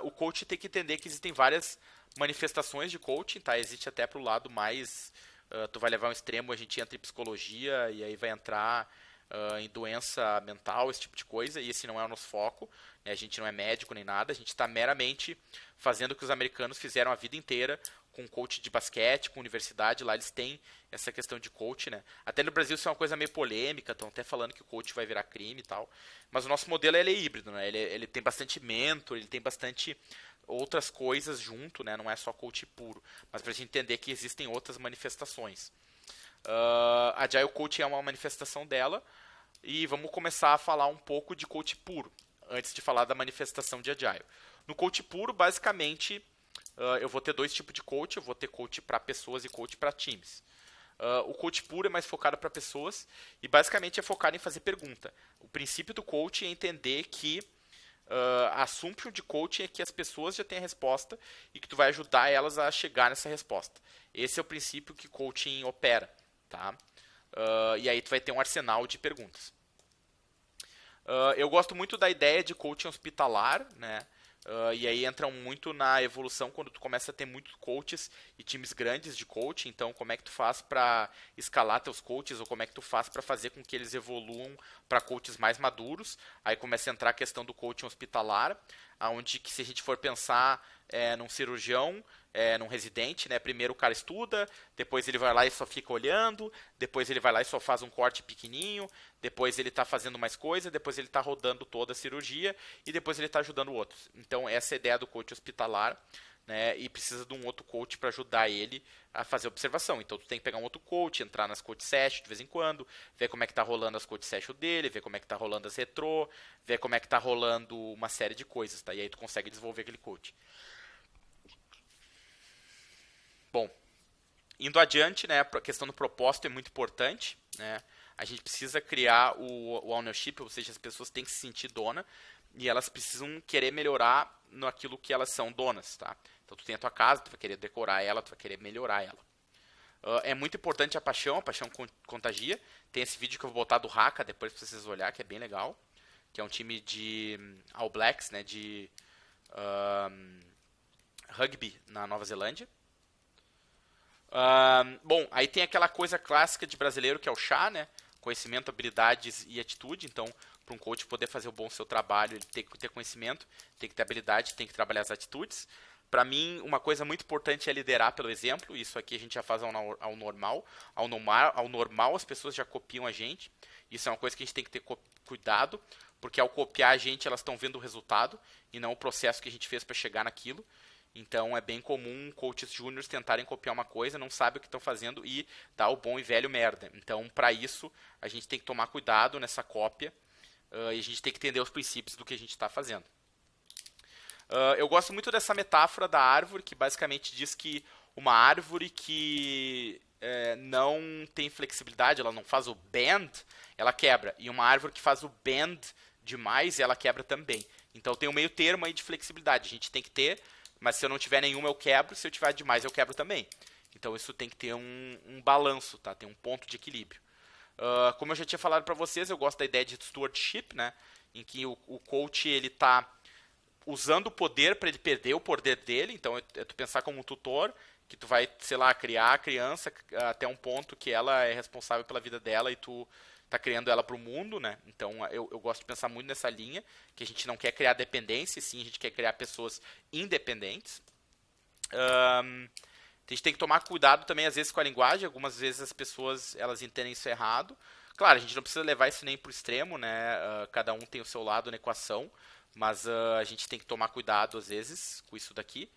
O coach tem que entender que existem várias manifestações de coaching, tá? Existe até para o lado mais, tu vai levar um extremo, a gente entra em psicologia e aí vai entrar em doença mental, esse tipo de coisa, e esse não é o nosso foco, né? A gente não é médico nem nada, a gente está meramente fazendo o que os americanos fizeram a vida inteira com coach de basquete, com universidade, lá eles têm essa questão de coach, né? Até no Brasil isso é uma coisa meio polêmica, estão até falando que o coach vai virar crime e tal, mas o nosso modelo ele é híbrido, né? Ele tem bastante mentor, ele tem bastante outras coisas junto, né? Não é só coach puro, mas para a gente entender que existem outras manifestações. A Agile Coach é uma manifestação dela. E vamos começar a falar um pouco de coach puro, antes de falar da manifestação de Agile. No coach puro, basicamente, eu vou ter dois tipos de coach. Eu vou ter coach para pessoas e coach para times. O coach puro é mais focado para pessoas e basicamente é focado em fazer pergunta. O princípio do coach é entender que a assumption de coaching é que as pessoas já têm a resposta e que tu vai ajudar elas a chegar nessa resposta. Esse é o princípio que coaching opera. Tá? E aí tu vai ter um arsenal de perguntas. Eu gosto muito da ideia de coaching hospitalar, né? E aí entra muito na evolução quando tu começa a ter muitos coaches e times grandes de coaching. Então, como é que tu faz para escalar teus coaches ou como é que tu faz para fazer com que eles evoluam para coaches mais maduros? Aí começa a entrar a questão do coaching hospitalar, onde que se a gente for pensar num cirurgião, num residente, né? Primeiro o cara estuda, depois ele vai lá e só fica olhando, depois ele vai lá e só faz um corte pequenininho, depois ele está fazendo mais coisa, depois ele está rodando toda a cirurgia e depois ele está ajudando outros. Então essa é a ideia do coach hospitalar, né, e precisa de um outro coach para ajudar ele a fazer observação. Então tu tem que pegar um outro coach, entrar nas coach sessions de vez em quando, ver como é que tá rolando as coach sessions dele, ver como é que tá rolando as retrô, ver como é que tá rolando uma série de coisas, tá? E aí tu consegue desenvolver aquele coach. Bom, indo adiante, né, a questão do propósito é muito importante, né? A gente precisa criar o ownership, ou seja, as pessoas têm que se sentir dona e elas precisam querer melhorar naquilo que elas são donas, tá? Então tu tem a tua casa, tu vai querer decorar ela, tu vai querer melhorar ela. É muito importante a paixão contagia. Tem esse vídeo que eu vou botar do Haka depois pra vocês olharem, que é bem legal. Que é um time de All Blacks, né, de rugby na Nova Zelândia. Bom, aí tem aquela coisa clássica de brasileiro que é o chá, né? Conhecimento, habilidades e atitude. Então, para um coach poder fazer o bom seu trabalho, ele tem que ter conhecimento, tem que ter habilidade, tem que trabalhar as atitudes. Para mim, uma coisa muito importante é liderar pelo exemplo. Isso aqui a gente já faz ao normal. Ao normal, as pessoas já copiam a gente. Isso é uma coisa que a gente tem que ter cuidado, porque ao copiar a gente, elas estão vendo o resultado e não o processo que a gente fez para chegar naquilo. Então é bem comum coaches júniores tentarem copiar uma coisa, não sabem o que estão fazendo e dar o bom e velho merda. Então, para isso, a gente tem que tomar cuidado nessa cópia e a gente tem que entender os princípios do que a gente está fazendo. Eu gosto muito dessa metáfora da árvore, que basicamente diz que uma árvore que não tem flexibilidade, ela não faz o bend, ela quebra. E uma árvore que faz o bend demais, ela quebra também. Então tem um meio termo aí de flexibilidade. A gente tem que ter, mas se eu não tiver nenhuma eu quebro, se eu tiver demais eu quebro também. Então isso tem que ter um balanço, tá? Tem um ponto de equilíbrio. Como eu já tinha falado para vocês, eu gosto da ideia de stewardship, né? Em que o coach ele está usando o poder para ele perder o poder dele. Então é tu pensar como um tutor, que tu vai, sei lá, criar a criança até um ponto que ela é responsável pela vida dela e tu tá criando ela para o mundo, né? Então eu gosto de pensar muito nessa linha, que a gente não quer criar dependência, sim, a gente quer criar pessoas independentes. A gente tem que tomar cuidado também, às vezes, com a linguagem. Algumas vezes as pessoas elas entendem isso errado. Claro, a gente não precisa levar isso nem para o extremo, né? Cada um tem o seu lado na equação, mas a gente tem que tomar cuidado, às vezes, com isso daqui.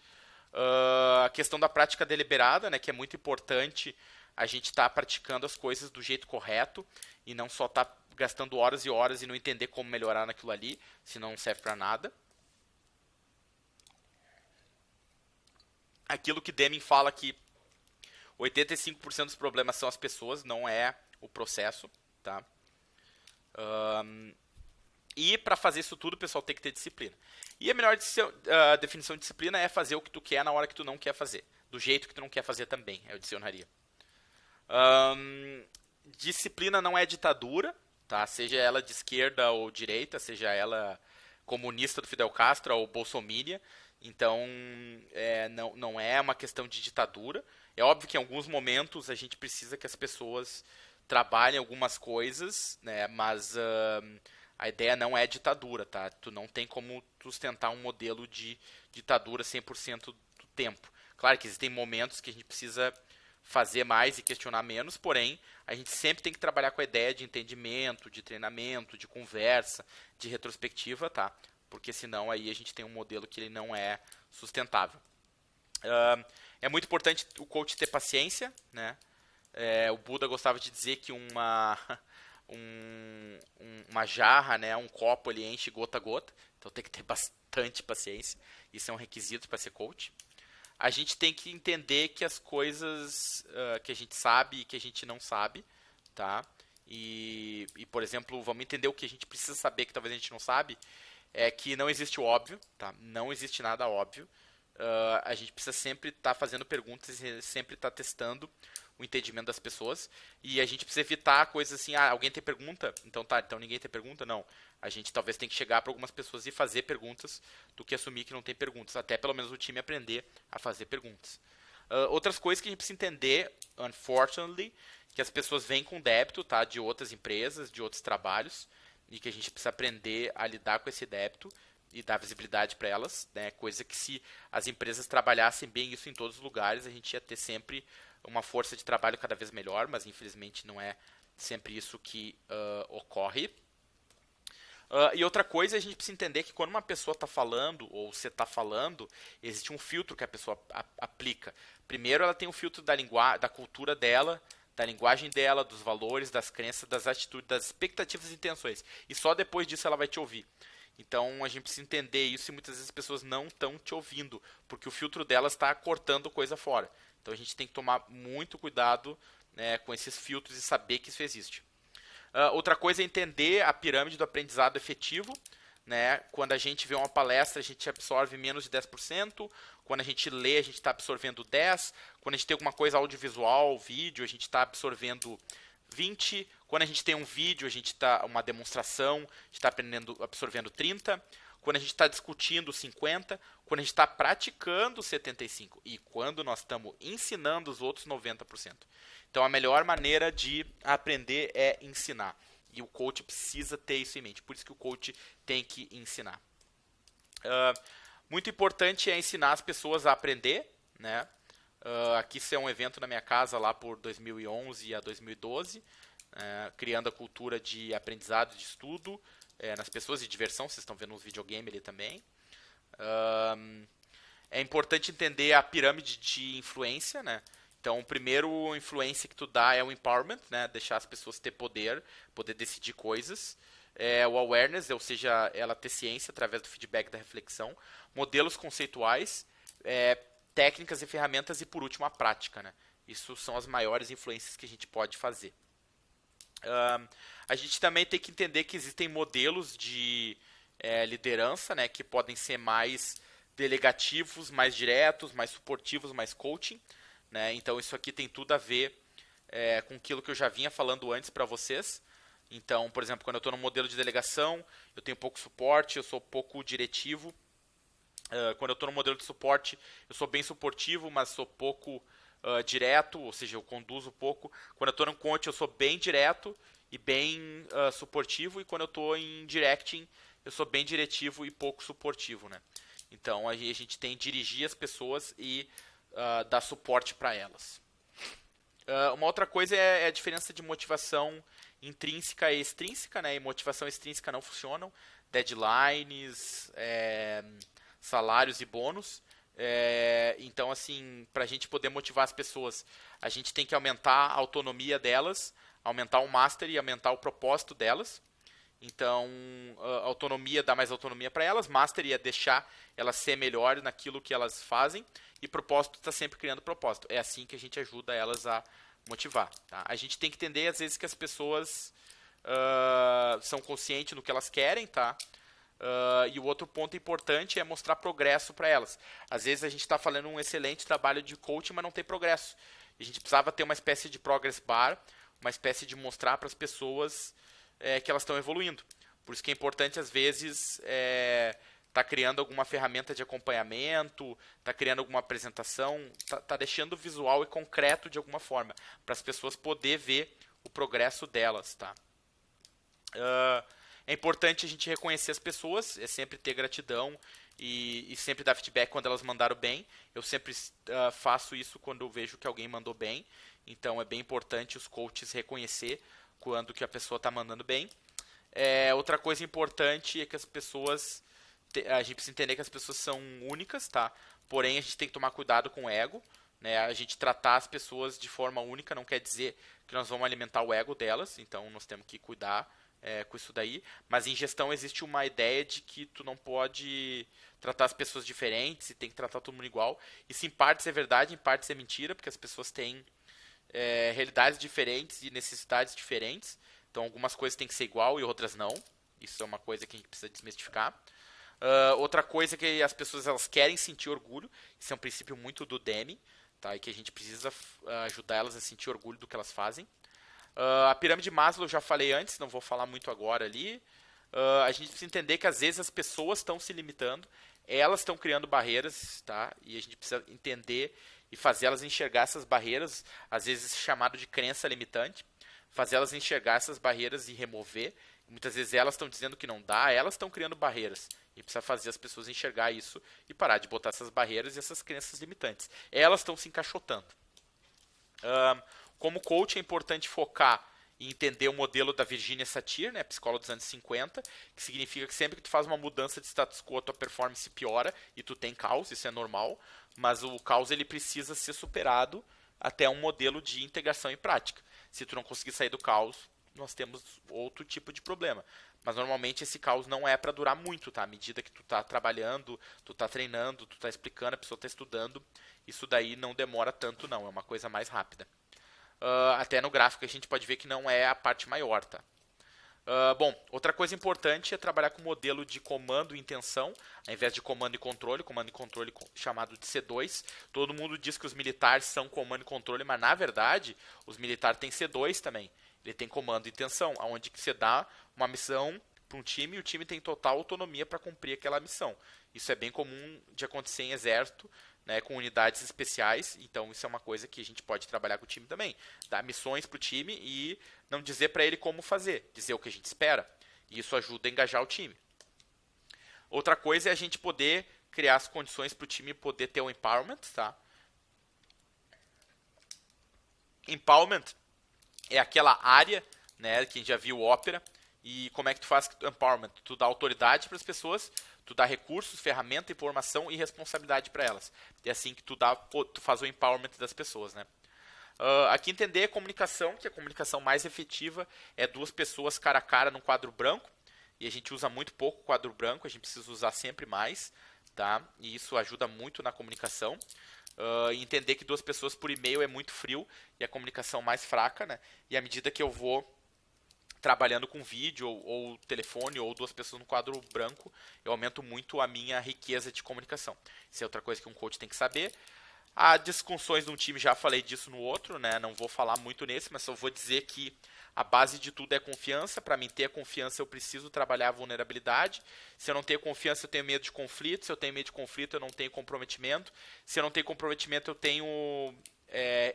A questão da prática deliberada, né? Que é muito importante a gente estar praticando as coisas do jeito correto e não só estar gastando horas e horas e não entender como melhorar naquilo ali, senão não serve para nada. Aquilo que Deming fala que 85% dos problemas são as pessoas, não é o processo, tá? E para fazer isso tudo, o pessoal tem que ter disciplina. E a melhor definição de disciplina é fazer o que tu quer na hora que tu não quer fazer. Do jeito que tu não quer fazer também, eu adicionaria. Disciplina não é ditadura, tá? Seja ela de esquerda ou direita, seja ela comunista do Fidel Castro ou bolsomínia. Então, não é uma questão de ditadura. É óbvio que em alguns momentos a gente precisa que as pessoas trabalhem algumas coisas, né? Mas a ideia não é ditadura, tá? Tu não tem como sustentar um modelo de ditadura 100% do tempo. Claro que existem momentos que a gente precisa fazer mais e questionar menos, porém, a gente sempre tem que trabalhar com a ideia de entendimento, de treinamento, de conversa, de retrospectiva, tá? Porque senão aí a gente tem um modelo que ele não é sustentável. É muito importante o coach ter paciência, né? O Buda gostava de dizer que uma jarra, né, um copo, ele enche gota a gota, então tem que ter bastante paciência. Isso é um requisito para ser coach. A gente tem que entender que as coisas que a gente sabe e que a gente não sabe, tá? E, por exemplo, vamos entender o que a gente precisa saber que talvez a gente não sabe, é que não existe o óbvio, tá? Não existe nada óbvio. A gente precisa sempre estar fazendo perguntas e sempre estar testando o entendimento das pessoas. E a gente precisa evitar coisas assim, alguém tem pergunta? Então tá, então ninguém tem pergunta? Não. A gente talvez tem que chegar para algumas pessoas e fazer perguntas do que assumir que não tem perguntas. Até pelo menos o time aprender a fazer perguntas. Outras coisas que a gente precisa entender, unfortunately, que as pessoas vêm com débito, tá, de outras empresas, de outros trabalhos, e que a gente precisa aprender a lidar com esse débito e dar visibilidade para elas, né? Coisa que se as empresas trabalhassem bem isso em todos os lugares, a gente ia ter sempre uma força de trabalho cada vez melhor, mas infelizmente não é sempre isso que ocorre. E outra coisa, a gente precisa entender que quando uma pessoa está falando, ou você está falando, existe um filtro que a pessoa aplica. Primeiro, ela tem um filtro da cultura dela, da linguagem dela, dos valores, das crenças, das atitudes, das expectativas e intenções. E só depois disso ela vai te ouvir. Então a gente precisa entender isso e muitas vezes as pessoas não estão te ouvindo, porque o filtro delas está cortando coisa fora. Então a gente tem que tomar muito cuidado, né, com esses filtros e saber que isso existe. Outra coisa é entender a pirâmide do aprendizado efetivo. Né? Quando a gente vê uma palestra, a gente absorve menos de 10%. Quando a gente lê, a gente está absorvendo 10%. Quando a gente tem alguma coisa audiovisual, vídeo, a gente está absorvendo 20%. Quando a gente tem um vídeo, a gente está uma demonstração, a gente está absorvendo 30%. Quando a gente está discutindo 50%. Quando a gente está praticando 75%. E quando nós estamos ensinando os outros 90%. Então a melhor maneira de aprender é ensinar. E o coach precisa ter isso em mente. Por isso que o coach tem que ensinar. Muito importante é ensinar as pessoas a aprender. Né? Aqui isso é um evento na minha casa lá por 2011 a 2012. Criando a cultura de aprendizado, de estudo nas pessoas e diversão. Vocês estão vendo uns videogames ali também. É importante entender a pirâmide de influência, né? Então, o primeiro influência que tu dá é o empowerment, né? Deixar as pessoas ter poder decidir coisas. O awareness, ou seja, ela ter ciência através do feedback da reflexão. Modelos conceituais, técnicas e ferramentas e, por último, a prática, né? Isso são as maiores influências que a gente pode fazer. A gente também tem que entender que existem modelos de liderança, né? Que podem ser mais delegativos, mais diretos, mais suportivos, mais coaching. Né? Então isso aqui tem tudo a ver com aquilo que eu já vinha falando antes para vocês. Então, por exemplo, quando eu estou no modelo de delegação, eu tenho pouco suporte, eu sou pouco diretivo. Quando eu estou no modelo de suporte, eu sou bem suportivo, mas sou pouco direto, ou seja, eu conduzo pouco. Quando eu estou no coach, eu sou bem direto e bem suportivo. E quando eu estou em directing, eu sou bem diretivo e pouco suportivo. Né? Então, a gente tem que dirigir as pessoas e dar suporte para elas. Uma outra coisa é a diferença de motivação intrínseca e extrínseca, né? E motivação extrínseca não funcionam. Deadlines, salários e bônus. Então, assim, para a gente poder motivar as pessoas, a gente tem que aumentar a autonomia delas, aumentar o mastery e aumentar o propósito delas. Então, autonomia dá mais autonomia para elas, mastery é deixar elas ser melhores naquilo que elas fazem, e propósito está sempre criando propósito. É assim que a gente ajuda elas a motivar. Tá? A gente tem que entender, às vezes, que as pessoas são conscientes do que elas querem, tá? E o outro ponto importante é mostrar progresso para elas. Às vezes a gente está fazendo um excelente trabalho de coaching, mas não tem progresso. E a gente precisava ter uma espécie de progress bar, uma espécie de mostrar para as pessoas que elas estão evoluindo. Por isso que é importante, às vezes, tá criando alguma ferramenta de acompanhamento, tá criando alguma apresentação, tá deixando visual e concreto de alguma forma, para as pessoas poderem ver o progresso delas. Tá? É importante a gente reconhecer as pessoas, sempre ter gratidão e sempre dar feedback quando elas mandaram bem. Eu sempre faço isso quando eu vejo que alguém mandou bem. Então é bem importante os coaches reconhecer quando que a pessoa está mandando bem. Outra coisa importante é que as pessoas... A gente precisa entender que as pessoas são únicas, tá? Porém, a gente tem que tomar cuidado com o ego. Né? A gente tratar as pessoas de forma única não quer dizer que nós vamos alimentar o ego delas. Então, nós temos que cuidar com isso daí. Mas em gestão existe uma ideia de que tu não pode tratar as pessoas diferentes e tem que tratar todo mundo igual. Isso em partes é verdade, em partes é mentira, porque as pessoas têm realidades diferentes e necessidades diferentes. Então algumas coisas têm que ser igual e outras não. Isso é uma coisa que a gente precisa desmistificar. Outra coisa é que as pessoas elas querem sentir orgulho. Isso é um princípio muito do Demi, tá? E que a gente precisa ajudar elas a sentir orgulho do que elas fazem. A pirâmide de Maslow eu já falei antes, não vou falar muito agora ali. A gente precisa entender que às vezes as pessoas estão se limitando, elas estão criando barreiras, tá? E a gente precisa entender e fazer elas enxergar essas barreiras, às vezes chamado de crença limitante, fazer elas enxergar essas barreiras e remover. Muitas vezes elas estão dizendo que não dá, elas estão criando barreiras. E precisa fazer as pessoas enxergar isso e parar de botar essas barreiras e essas crenças limitantes. Elas estão se encaixotando. Como coach é importante focar e entender o modelo da Virginia Satir, né, psicóloga dos anos 50, que significa que sempre que tu faz uma mudança de status quo, a tua performance piora e tu tem caos, isso é normal, mas o caos ele precisa ser superado até um modelo de integração e prática. Se tu não conseguir sair do caos, nós temos outro tipo de problema. Mas normalmente esse caos não é para durar muito, tá? À medida que tu tá trabalhando, tu tá treinando, tu tá explicando, a pessoa tá estudando, isso daí não demora tanto não, é uma coisa mais rápida. Até no gráfico a gente pode ver que não é a parte maior, tá? Bom, outra coisa importante é trabalhar com modelo de comando e intenção, ao invés de comando e controle chamado de C2. Todo mundo diz que os militares são comando e controle, mas na verdade os militares têm C2 também. Ele tem comando e intenção, onde você dá uma missão para um time e o time tem total autonomia para cumprir aquela missão. Isso é bem comum de acontecer em exército, né, com unidades especiais, então isso é uma coisa que a gente pode trabalhar com o time também. Dar missões para o time e não dizer para ele como fazer, dizer o que a gente espera. E isso ajuda a engajar o time. Outra coisa é a gente poder criar as condições para o time poder ter o empowerment, tá? Empowerment é aquela área, né, que a gente já viu ópera, e como é que tu faz empowerment? Tu dá autoridade para as pessoas, tu dá recursos, ferramenta, informação e responsabilidade para elas. É assim que tu faz o empowerment das pessoas, né? Aqui entender a comunicação, que a comunicação mais efetiva é duas pessoas cara a cara num quadro branco, e a gente usa muito pouco o quadro branco, a gente precisa usar sempre mais, tá? E isso ajuda muito na comunicação. Entender que duas pessoas por e-mail é muito frio e a comunicação mais fraca, né? E à medida que eu vou trabalhando com vídeo ou telefone ou duas pessoas no quadro branco, eu aumento muito a minha riqueza de comunicação. Isso é outra coisa que um coach tem que saber. As disfunções de um time, já falei disso no outro, né? Não vou falar muito nesse, mas só vou dizer que a base de tudo é confiança. Para mim ter a confiança, eu preciso trabalhar a vulnerabilidade. Se eu não tenho confiança, eu tenho medo de conflito. Se eu tenho medo de conflito, eu não tenho comprometimento. Se eu não tenho comprometimento, eu tenho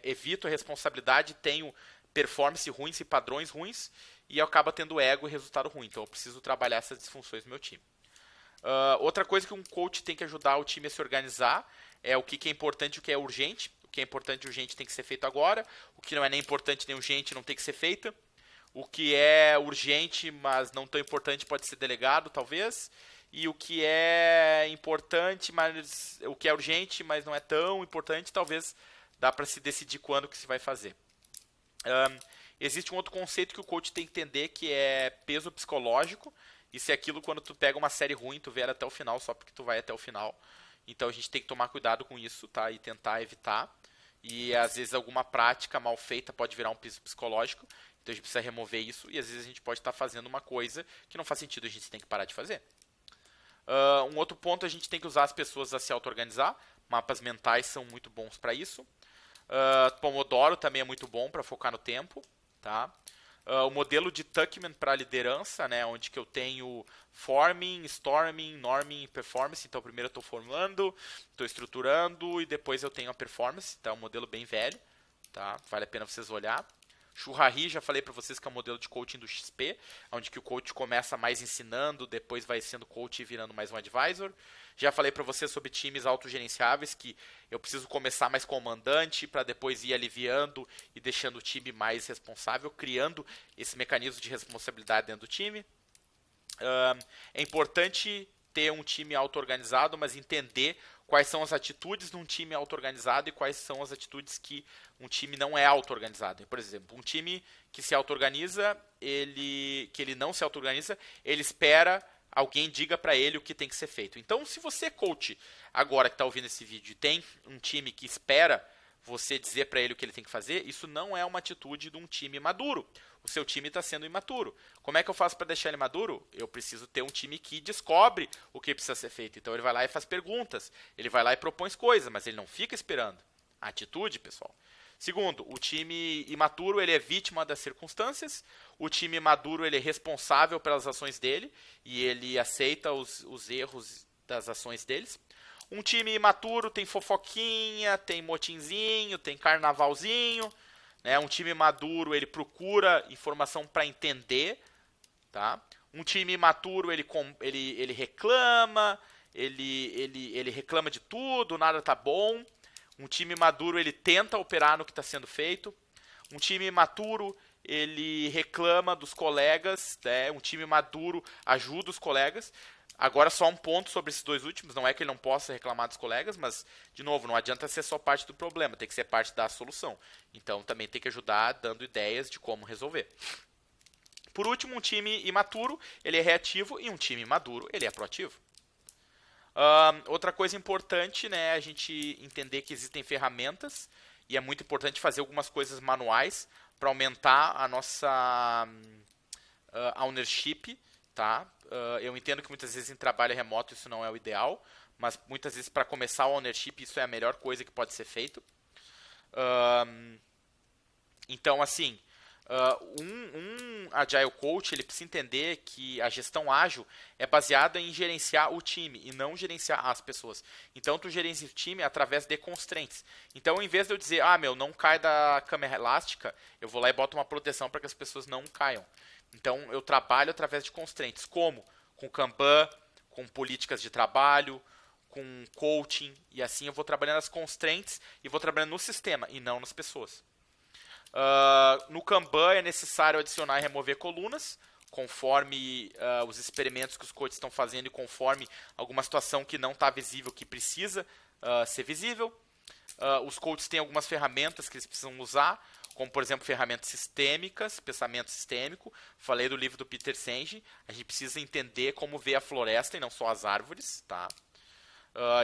evito a responsabilidade, tenho performance ruins e padrões ruins, e eu acabo tendo ego e resultado ruim. Então eu preciso trabalhar essas disfunções no meu time. Outra coisa que um coach tem que ajudar o time a se organizar é o que é importante e o que é urgente. O que é importante e urgente tem que ser feito agora. O que não é nem importante nem urgente não tem que ser feito. O que é urgente, mas não tão importante, pode ser delegado, talvez. E o que é importante, mas o que é urgente, mas não é tão importante, talvez dá para se decidir quando que se vai fazer. Existe um outro conceito que o coach tem que entender, que é peso psicológico. Isso é aquilo quando tu pega uma série ruim, tu vê ela até o final só porque tu vai até o final. Então a gente tem que tomar cuidado com isso, tá? E tentar evitar. E às vezes alguma prática mal feita pode virar um peso psicológico. Então a gente precisa remover isso. E às vezes a gente pode estar fazendo uma coisa que não faz sentido, a gente tem que parar de fazer. Um outro ponto, a gente tem que usar as pessoas a se auto-organizar. Mapas mentais são muito bons para isso. Pomodoro também é muito bom para focar no tempo, tá? O modelo de Tuckman para liderança, né, onde que eu tenho forming, storming, norming e performance. Então primeiro eu estou formando, estou estruturando e depois eu tenho a performance. Então é um modelo bem velho, tá? Vale a pena vocês olhar. Churrari, já falei para vocês que é um modelo de coaching do XP, onde que o coach começa mais ensinando, depois vai sendo coach e virando mais um advisor. Já falei para vocês sobre times autogerenciáveis, que eu preciso começar mais comandante para depois ir aliviando e deixando o time mais responsável, criando esse mecanismo de responsabilidade dentro do time. É importante ter um time auto-organizado, mas entender quais são as atitudes de um time auto-organizado e quais são as atitudes que um time não é auto-organizado. Por exemplo, um time que se auto-organiza, que ele não se auto-organiza, ele espera alguém diga para ele o que tem que ser feito. Então, se você, coach, agora que está ouvindo esse vídeo, tem um time que espera você dizer para ele o que ele tem que fazer, isso não é uma atitude de um time maduro. O seu time está sendo imaturo. Como é que eu faço para deixar ele maduro? Eu preciso ter um time que descobre o que precisa ser feito. Então ele vai lá e faz perguntas, ele vai lá e propõe coisas, mas ele não fica esperando. A atitude, pessoal. Segundo, o time imaturo ele é vítima das circunstâncias. O time maduro ele é responsável pelas ações dele e ele aceita os erros das ações deles. Um time imaturo tem fofoquinha, tem motinzinho, tem carnavalzinho. Né? Um time maduro ele procura informação para entender. Tá? Um time imaturo ele reclama, ele reclama de tudo, nada tá bom. Um time maduro ele tenta operar no que está sendo feito. Um time imaturo ele reclama dos colegas, né? Um time maduro ajuda os colegas. Agora só um ponto sobre esses dois últimos, não é que ele não possa reclamar dos colegas, mas, de novo, não adianta ser só parte do problema, tem que ser parte da solução. Então também tem que ajudar dando ideias de como resolver. Por último, um time imaturo, ele é reativo, e um time maduro, ele é proativo. Outra coisa importante, né, é a gente entender que existem ferramentas, e é muito importante fazer algumas coisas manuais para aumentar a nossa ownership, tá? Eu entendo que muitas vezes em trabalho remoto isso não é o ideal, mas muitas vezes para começar o ownership isso é a melhor coisa que pode ser feito. Então, assim, um Agile Coach ele precisa entender que a gestão ágil é baseada em gerenciar o time e não gerenciar as pessoas. Então, tu gerencia o time através de constraints. Então, em vez de eu dizer, não cai da cama elástica, eu vou lá e boto uma proteção para que as pessoas não caiam. Então, eu trabalho através de constraints. Como? Com Kanban, com políticas de trabalho, com coaching, e assim eu vou trabalhando as constraints e vou trabalhando no sistema e não nas pessoas. No Kanban é necessário adicionar e remover colunas, conforme os experimentos que os coaches estão fazendo e conforme alguma situação que não está visível, que precisa ser visível. Os coaches têm algumas ferramentas que eles precisam usar, como, por exemplo, ferramentas sistêmicas, pensamento sistêmico. Falei do livro do Peter Senge. A gente precisa entender como ver a floresta e não só as árvores, tá?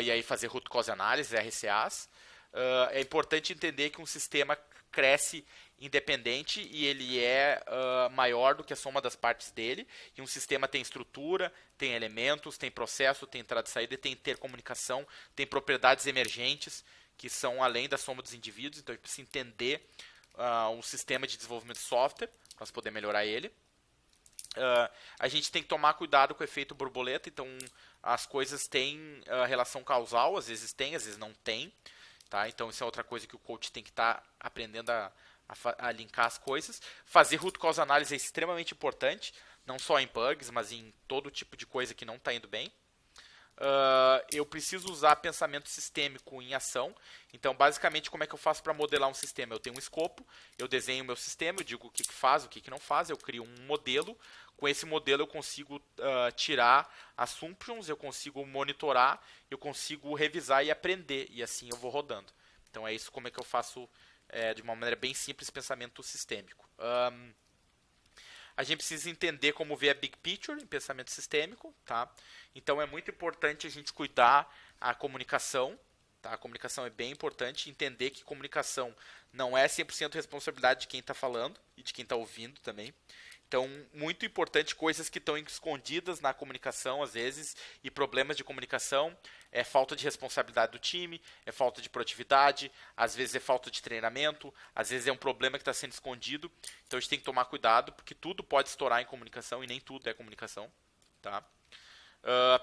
E aí fazer root cause analysis, RCAs. É importante entender que um sistema cresce independente e ele é maior do que a soma das partes dele. E um sistema tem estrutura, tem elementos, tem processo, tem entrada e saída, tem intercomunicação, tem propriedades emergentes que são além da soma dos indivíduos. Então a gente precisa entender um sistema de desenvolvimento de software para poder melhorar ele. A gente tem que tomar cuidado com o efeito borboleta. Então as coisas têm relação causal, às vezes não tem. Tá? Então isso é outra coisa que o coach tem que estar aprendendo a linkar as coisas. Fazer root cause analysis é extremamente importante, não só em bugs, mas em todo tipo de coisa que não está indo bem. Eu preciso usar pensamento sistêmico em ação. Então, basicamente, como é que eu faço para modelar um sistema? Eu tenho um escopo, eu desenho o meu sistema, eu digo o que faz, o que não faz, eu crio um modelo. Com esse modelo eu consigo tirar assumptions, eu consigo monitorar, eu consigo revisar e aprender, e assim eu vou rodando. Então é isso como é que eu faço de uma maneira bem simples pensamento sistêmico. A gente precisa entender como ver a big picture em pensamento sistêmico, tá? Então é muito importante a gente cuidar a comunicação, tá? A comunicação é bem importante, entender que comunicação não é 100% responsabilidade de quem está falando e de quem está ouvindo também. Então, muito importante, coisas que estão escondidas na comunicação, às vezes, e problemas de comunicação, é falta de responsabilidade do time, é falta de produtividade, às vezes é falta de treinamento, às vezes é um problema que está sendo escondido. Então, a gente tem que tomar cuidado, porque tudo pode estourar em comunicação e nem tudo é comunicação. Tá?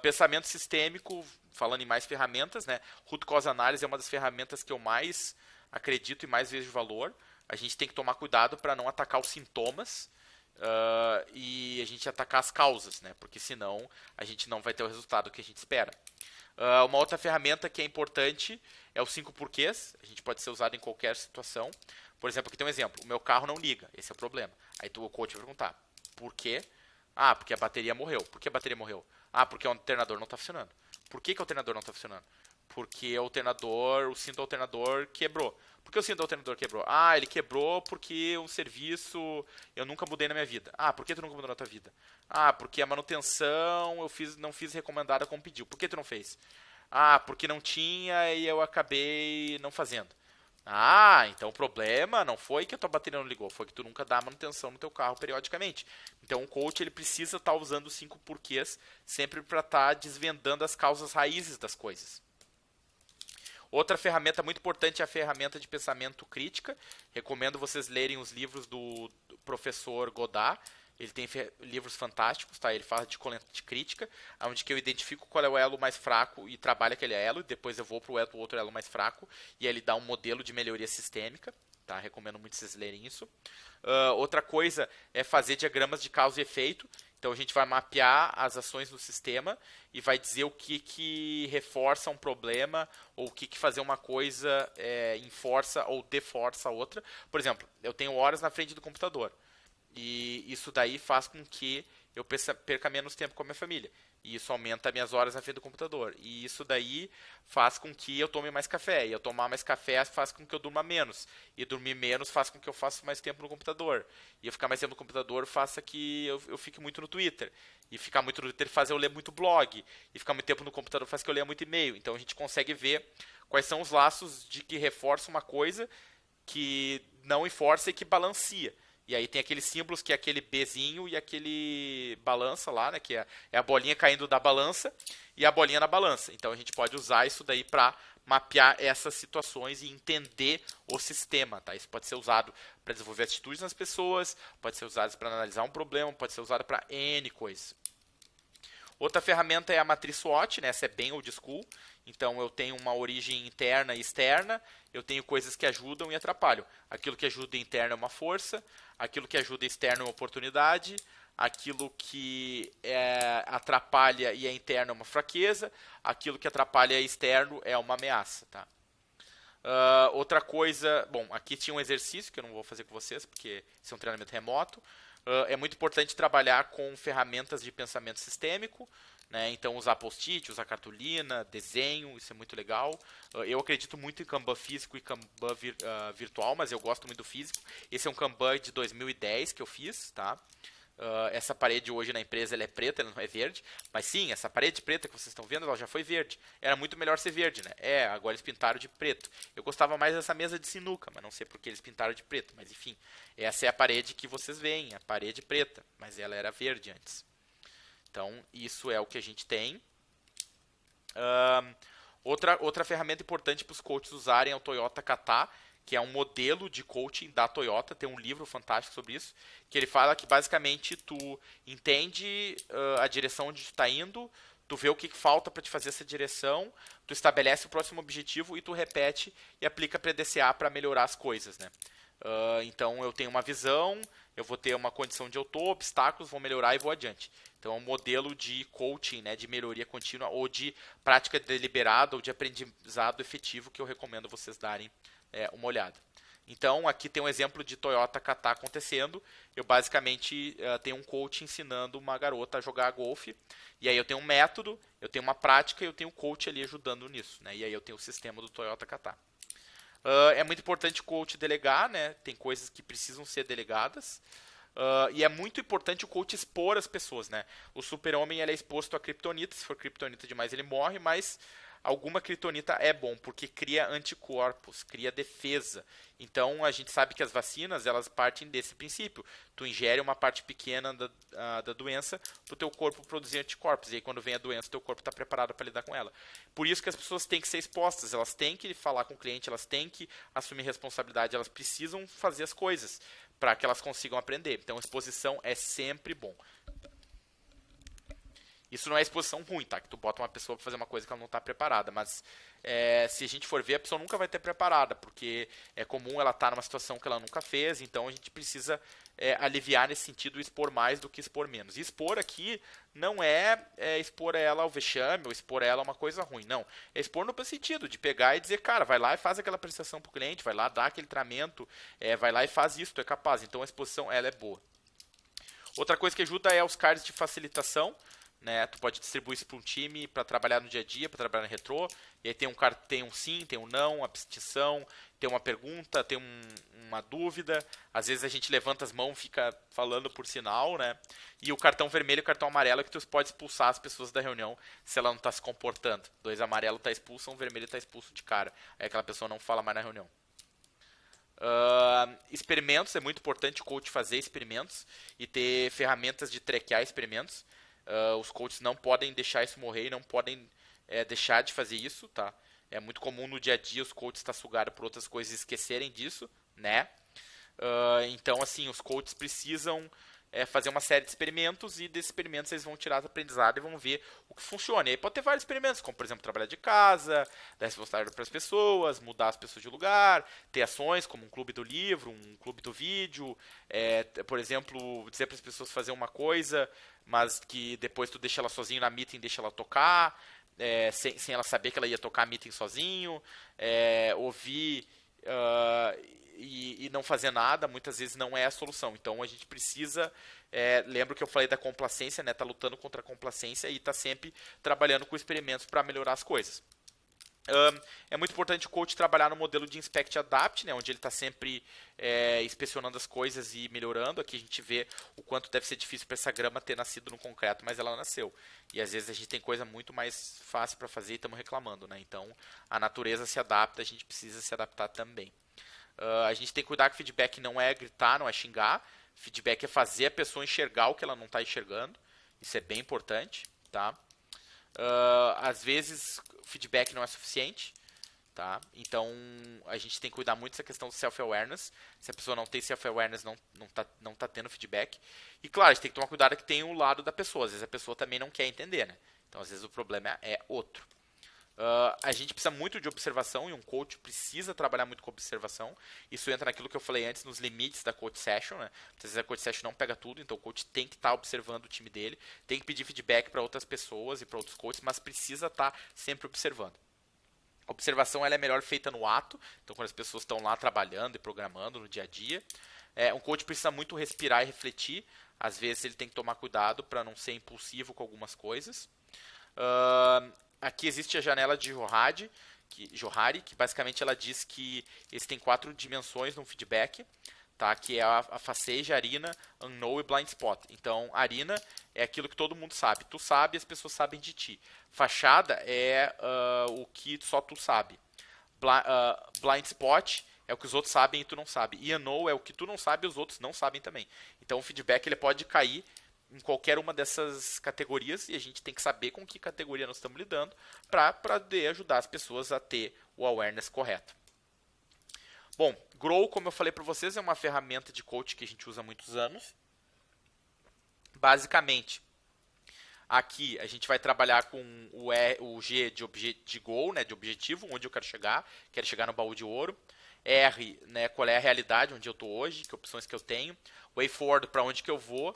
Pensamento sistêmico, falando em mais ferramentas, né? Root cause analysis é uma das ferramentas que eu mais acredito e mais vejo valor. A gente tem que tomar cuidado para não atacar os sintomas, e a gente atacar as causas, né? Porque senão a gente não vai ter o resultado que a gente espera. Uma outra ferramenta que é importante é os 5 porquês. A gente pode ser usado em qualquer situação. Por exemplo, aqui tem um exemplo. O meu carro não liga. Esse é o problema. Aí o coach vai perguntar. Por quê? Porque a bateria morreu. Por que a bateria morreu? Porque o alternador não está funcionando. Por que o alternador não está funcionando? Porque o cinto do alternador quebrou. Por que o cinto do alternador quebrou? Ele quebrou porque um serviço eu nunca mudei na minha vida. Por que tu nunca mudou na tua vida? Porque a manutenção não fiz recomendada como pediu. Por que tu não fez? Porque não tinha e eu acabei não fazendo. Então o problema não foi que a tua bateria não ligou, foi que tu nunca dá manutenção no teu carro periodicamente. Então o coach ele precisa estar usando os 5 porquês sempre para estar desvendando as causas raízes das coisas. Outra ferramenta muito importante é a ferramenta de pensamento crítica. Recomendo vocês lerem os livros do professor Godard. Ele tem livros fantásticos, tá? Ele fala de crítica, onde que eu identifico qual é o elo mais fraco e trabalho aquele elo, e depois eu vou para o outro elo mais fraco, e ele dá um modelo de melhoria sistêmica. Tá? Recomendo muito vocês lerem isso. Outra coisa é fazer diagramas de causa e efeito. Então a gente vai mapear as ações do sistema e vai dizer o que reforça um problema ou o que fazer uma coisa enforça ou deforça a outra. Por exemplo, eu tenho horas na frente do computador. E isso daí faz com que eu perca menos tempo com a minha família. E isso aumenta minhas horas na frente do computador. E isso daí faz com que eu tome mais café. E eu tomar mais café faz com que eu durma menos. E dormir menos faz com que eu faça mais tempo no computador. E eu ficar mais tempo no computador faça que eu fique muito no Twitter. E ficar muito no Twitter faz eu ler muito blog. E ficar muito tempo no computador faz que eu leia muito e-mail. Então a gente consegue ver quais são os laços de que reforça uma coisa, que não enforça e que balancia. E aí tem aqueles símbolos que é aquele Bzinho e aquele balança lá, né? Que é a bolinha caindo da balança e a bolinha na balança. Então a gente pode usar isso daí para mapear essas situações e entender o sistema, tá? Isso pode ser usado para desenvolver atitudes nas pessoas, pode ser usado para analisar um problema, pode ser usado para N coisas. Outra ferramenta é a matriz SWOT, né? Essa é bem old school. Então eu tenho uma origem interna e externa, eu tenho coisas que ajudam e atrapalham. Aquilo que ajuda interno é uma força, aquilo que ajuda externo é uma oportunidade, aquilo que atrapalha e é interno é uma fraqueza, aquilo que atrapalha e é externo é uma ameaça, tá? Outra coisa, bom, aqui tinha um exercício que eu não vou fazer com vocês, porque esse é um treinamento remoto. É muito importante trabalhar com ferramentas de pensamento sistêmico, né? Então usar post-it, usar cartolina, desenho, isso é muito legal. Eu acredito muito em Kanban físico e Kanban virtual, mas eu gosto muito do físico. Esse é um Kanban de 2010 que eu fiz, tá? Essa parede hoje na empresa ela é preta, ela não é verde. Mas sim, essa parede preta que vocês estão vendo, ela já foi verde. Era muito melhor ser verde, né? Agora eles pintaram de preto. Eu gostava mais dessa mesa de sinuca, mas não sei porque eles pintaram de preto. Mas enfim, essa é a parede que vocês veem, a parede preta. Mas ela era verde antes. Então, isso é o que a gente tem. Outra ferramenta importante para os coaches usarem é o Toyota Kata, que é um modelo de coaching da Toyota. Tem um livro fantástico sobre isso, que ele fala que basicamente tu entende a direção onde tu está indo, tu vê o que falta para te fazer essa direção, tu estabelece o próximo objetivo e tu repete e aplica PDCA para melhorar as coisas, né? Então eu tenho uma visão, eu vou ter uma condição onde eu estou, obstáculos, vou melhorar e vou adiante. Então é um modelo de coaching, né, de melhoria contínua ou de prática deliberada ou de aprendizado efetivo que eu recomendo vocês darem uma olhada. Então aqui tem um exemplo de Toyota Kata acontecendo. Eu basicamente tenho um coach ensinando uma garota a jogar golfe. E aí eu tenho um método, eu tenho uma prática e eu tenho um coach ali ajudando nisso, né? E aí eu tenho o sistema do Toyota Kata. É muito importante o coach delegar, né? Tem coisas que precisam ser delegadas. E é muito importante o coach expor as pessoas, né? O super-homem é exposto a kryptonita, se for kryptonita demais ele morre, mas alguma kryptonita é bom, porque cria anticorpos, cria defesa. Então a gente sabe que as vacinas, elas partem desse princípio. Tu ingere uma parte pequena da doença para o teu corpo produzir anticorpos. E aí quando vem a doença, teu corpo está preparado para lidar com ela. Por isso que as pessoas têm que ser expostas, elas têm que falar com o cliente, elas têm que assumir responsabilidade, elas precisam fazer as coisas para que elas consigam aprender. Então, exposição é sempre bom. Isso não é exposição ruim, tá? Que tu bota uma pessoa para fazer uma coisa que ela não está preparada. Mas se a gente for ver, a pessoa nunca vai ter preparada, porque é comum ela estar numa situação que ela nunca fez. Então, a gente precisa aliviar nesse sentido, expor mais do que expor menos. E expor aqui não é expor ela ao vexame ou expor ela a uma coisa ruim. Não. É expor no sentido de pegar e dizer, cara, vai lá e faz aquela prestação para o cliente, vai lá dar aquele treinamento, vai lá e faz isso, tu é capaz. Então, a exposição ela é boa. Outra coisa que ajuda é os cards de facilitação. Né? Tu pode distribuir isso para um time para trabalhar no dia a dia, para trabalhar no retrô. E aí tem um sim, tem um não, abstenção, tem uma pergunta, tem uma dúvida. Às vezes a gente levanta as mãos, fica falando por sinal, né? E o cartão vermelho e o cartão amarelo é que tu pode expulsar as pessoas da reunião se ela não está se comportando. 2 amarelo está expulso, 1 vermelho está expulso de cara. Aí aquela pessoa não fala mais na reunião. Experimentos, é muito importante o coach fazer experimentos e ter ferramentas de traquear experimentos. Os coaches não podem deixar isso morrer e não podem deixar de fazer isso, tá? É muito comum no dia a dia os coaches estar sugados por outras coisas e esquecerem disso, né? Então, assim, os coaches precisam fazer uma série de experimentos e desses experimentos eles vão tirar aprendizado e vão ver o que funciona. E aí pode ter vários experimentos, como, por exemplo, trabalhar de casa, dar responsabilidade para as pessoas, mudar as pessoas de lugar, ter ações como um clube do livro, um clube do vídeo, por exemplo, dizer para as pessoas fazer uma coisa, mas que depois tu deixa ela sozinho na meeting, deixa ela tocar, sem ela saber que ela ia tocar a meeting sozinho, ouvir ah, e não fazer nada muitas vezes não é a solução. Então a gente precisa, lembra que eu falei da complacência, né? Tá lutando contra a complacência e tá sempre trabalhando com experimentos para melhorar as coisas. É muito importante o coach trabalhar no modelo de Inspect e Adapt, né, onde ele está sempre inspecionando as coisas e melhorando. Aqui a gente vê o quanto deve ser difícil para essa grama ter nascido no concreto, mas ela nasceu. E às vezes a gente tem coisa muito mais fácil para fazer e estamos reclamando. Né? Então a natureza se adapta, a gente precisa se adaptar também. A gente tem que cuidar que feedback não é gritar, não é xingar. Feedback é fazer a pessoa enxergar o que ela não está enxergando. Isso é bem importante, tá? Às vezes feedback não é suficiente, tá? Então a gente tem que cuidar muito dessa questão do self-awareness. Se a pessoa não tem self-awareness, não tá tendo feedback. E claro, a gente tem que tomar cuidado que tem o lado da pessoa. Às vezes a pessoa também não quer entender, né? Então às vezes o problema é outro. A gente precisa muito de observação e um coach precisa trabalhar muito com observação. Isso entra naquilo que eu falei antes, nos limites da coach session. Né? Às vezes a coach session não pega tudo, então o coach tem que estar observando o time dele, tem que pedir feedback para outras pessoas e para outros coaches, mas precisa estar sempre observando. A observação ela é melhor feita no ato, então quando as pessoas estão lá trabalhando e programando no dia a dia. Um coach precisa muito respirar e refletir. Às vezes ele tem que tomar cuidado para não ser impulsivo com algumas coisas. Aqui existe a janela de Johari, que basicamente ela diz que existem 4 dimensões no feedback, tá? Que é a Facage, Arena, Unknown e Blind Spot. Então, Arena é aquilo que todo mundo sabe. Tu sabe, as pessoas sabem de ti. Fachada é o que só tu sabe. Blind Spot é o que os outros sabem e tu não sabe. E Unknown é o que tu não sabe e os outros não sabem também. Então, o feedback ele pode cair em qualquer uma dessas categorias e a gente tem que saber com que categoria nós estamos lidando para poder ajudar as pessoas a ter o awareness correto. Bom, Grow, como eu falei para vocês, é uma ferramenta de coach que a gente usa há muitos anos. Basicamente, aqui a gente vai trabalhar com o G de goal, né, de objetivo, onde eu quero chegar no baú de ouro. R, né, qual é a realidade, onde eu estou hoje, que opções que eu tenho. Way forward, para onde que eu vou.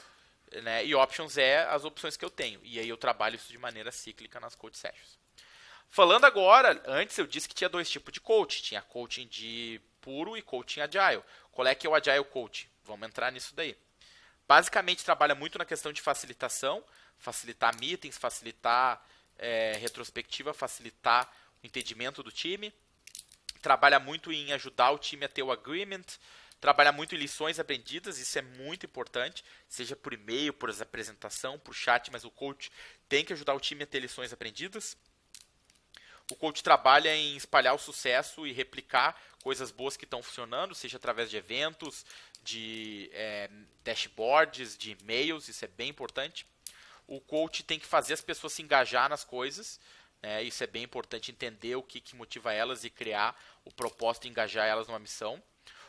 Né? E options é as opções que eu tenho. E aí eu trabalho isso de maneira cíclica nas coach sessions. Falando agora, antes eu disse que tinha 2 tipos de coach. Tinha coaching de puro e coaching agile. Qual é que é o agile coach? Vamos entrar nisso daí. Basicamente trabalha muito na questão de facilitação. Facilitar meetings, facilitar retrospectiva, facilitar o entendimento do time. Trabalha muito em ajudar o time a ter o agreement. Trabalhar muito em lições aprendidas, isso é muito importante, seja por e-mail, por apresentação, por chat, mas o coach tem que ajudar o time a ter lições aprendidas. O coach trabalha em espalhar o sucesso e replicar coisas boas que estão funcionando, seja através de eventos, de dashboards, de e-mails, isso é bem importante. O coach tem que fazer as pessoas se engajar nas coisas, né? Isso é bem importante, entender o que motiva elas e criar o propósito de engajar elas numa missão.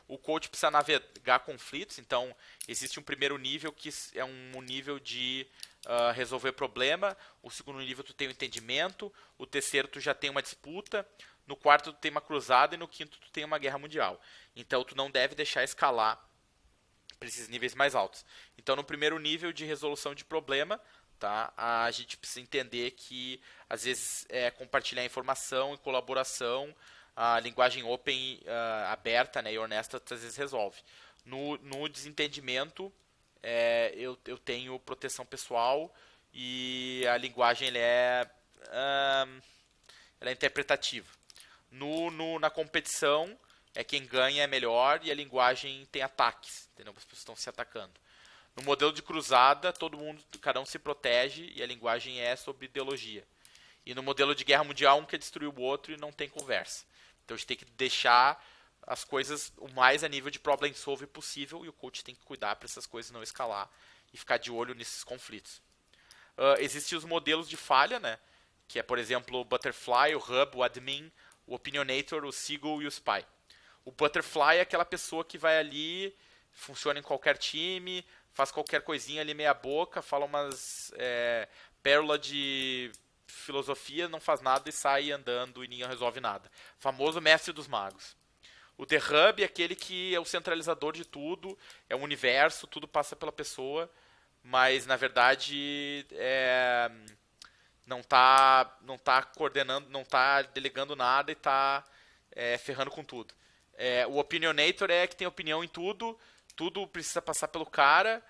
O coach precisa navegar conflitos, então existe um primeiro nível que é um nível de resolver problema, o segundo nível tu tem o entendimento, o terceiro tu já tem uma disputa, no quarto tu tem uma cruzada e no quinto tu tem uma guerra mundial. Então tu não deve deixar escalar para esses níveis mais altos. Então no primeiro nível de resolução de problema, tá, a gente precisa entender que às vezes compartilhar informação e colaboração, a linguagem open, aberta, né, e honesta, às vezes resolve. No desentendimento, eu tenho proteção pessoal e a linguagem ela é interpretativa. Na competição, quem ganha é melhor e a linguagem tem ataques, entendeu? As pessoas estão se atacando. No modelo de cruzada, cada um se protege e a linguagem é sobre ideologia. E no modelo de guerra mundial, um quer destruir o outro e não tem conversa. Então a gente tem que deixar as coisas o mais a nível de problem solve possível e o coach tem que cuidar para essas coisas não escalar e ficar de olho nesses conflitos. Existem os modelos de falha, né? Que é, por exemplo, o Butterfly, o Hub, o Admin, o Opinionator, o Seagull e o Spy. O Butterfly é aquela pessoa que vai ali, funciona em qualquer time, faz qualquer coisinha ali meia boca, fala umas pérola de filosofia, não faz nada e sai andando e ninguém resolve nada. Famoso mestre dos magos. O The Hub é aquele que é o centralizador de tudo, é o universo, tudo passa pela pessoa, mas na verdade não tá coordenando, não tá delegando nada e tá ferrando com tudo. O opinionator é que tem opinião em tudo, tudo precisa passar pelo cara,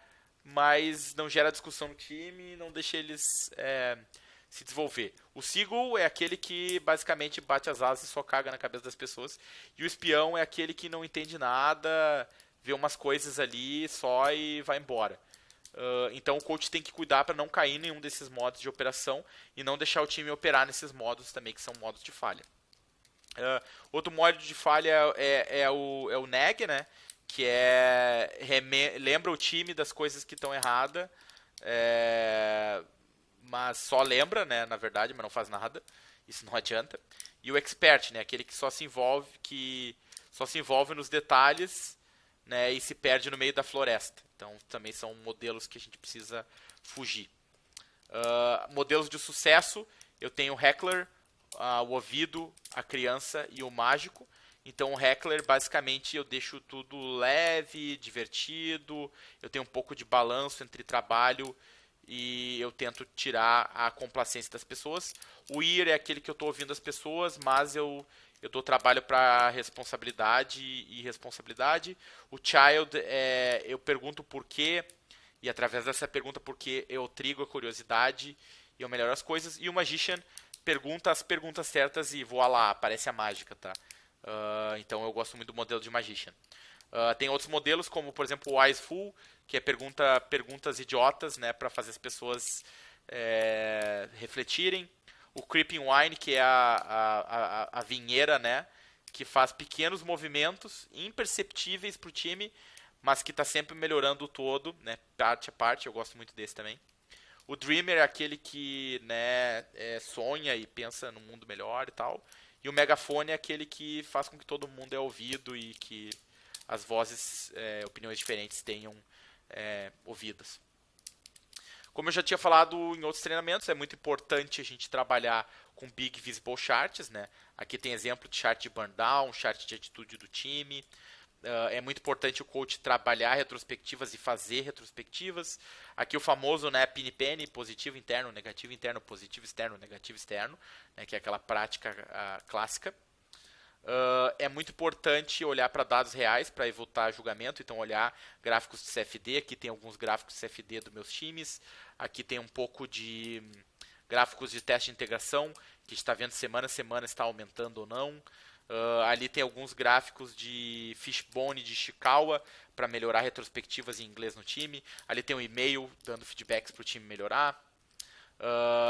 mas não gera discussão no time, não deixa eles se desenvolver. O Seagull é aquele que basicamente bate as asas e só caga na cabeça das pessoas. E o espião é aquele que não entende nada, vê umas coisas ali só e vai embora. Então o coach tem que cuidar para não cair em nenhum desses modos de operação e não deixar o time operar nesses modos também, que são modos de falha. Outro modo de falha é o nag, né? Que lembra o time das coisas que estão erradas, mas só lembra, né? Na verdade, mas não faz nada. Isso não adianta. E o expert, né? Aquele que só se envolve nos detalhes, né? E se perde no meio da floresta. Então também são modelos que a gente precisa fugir. Modelos de sucesso, eu tenho o heckler, o ouvido, a criança e o mágico. Então o heckler, basicamente, eu deixo tudo leve, divertido, eu tenho um pouco de balanço entre trabalho e eu tento tirar a complacência das pessoas. O ear é aquele que eu estou ouvindo as pessoas, mas eu dou trabalho para responsabilidade e responsabilidade. O child, eu pergunto por quê, e através dessa pergunta por quê eu trigo a curiosidade e eu melhoro as coisas. E o magician pergunta as perguntas certas e voa lá, aparece a mágica, tá? Então eu gosto muito do modelo de magician. Tem outros modelos, como por exemplo o Wise Fool, que é perguntas idiotas, né, para fazer as pessoas refletirem. O Creeping Wine, que é a vinheira, né, que faz pequenos movimentos imperceptíveis para o time, mas que está sempre melhorando o todo, né, parte a parte. Eu gosto muito desse também. O Dreamer é aquele que, né, sonha e pensa num mundo melhor e tal. E o Megafone é aquele que faz com que todo mundo é ouvido e que as vozes, opiniões diferentes tenham ouvidas. Como eu já tinha falado em outros treinamentos, é muito importante a gente trabalhar com Big Visible Charts, né? Aqui tem exemplo de chart de burn down, chart de atitude do time. É muito importante o coach trabalhar retrospectivas e fazer retrospectivas. Aqui o famoso, né, Penny, positivo interno, positivo externo, negativo externo, né, que é aquela prática clássica. É muito importante olhar para dados reais para evitar julgamento, então olhar gráficos de CFD. Aqui tem alguns gráficos de CFD dos meus times. Aqui tem um pouco de gráficos de teste de integração, que a gente está vendo semana a semana está aumentando ou não. Ali tem alguns gráficos de Fishbone de Ishikawa para melhorar retrospectivas em inglês no time. Ali tem um e-mail dando feedbacks para o time melhorar.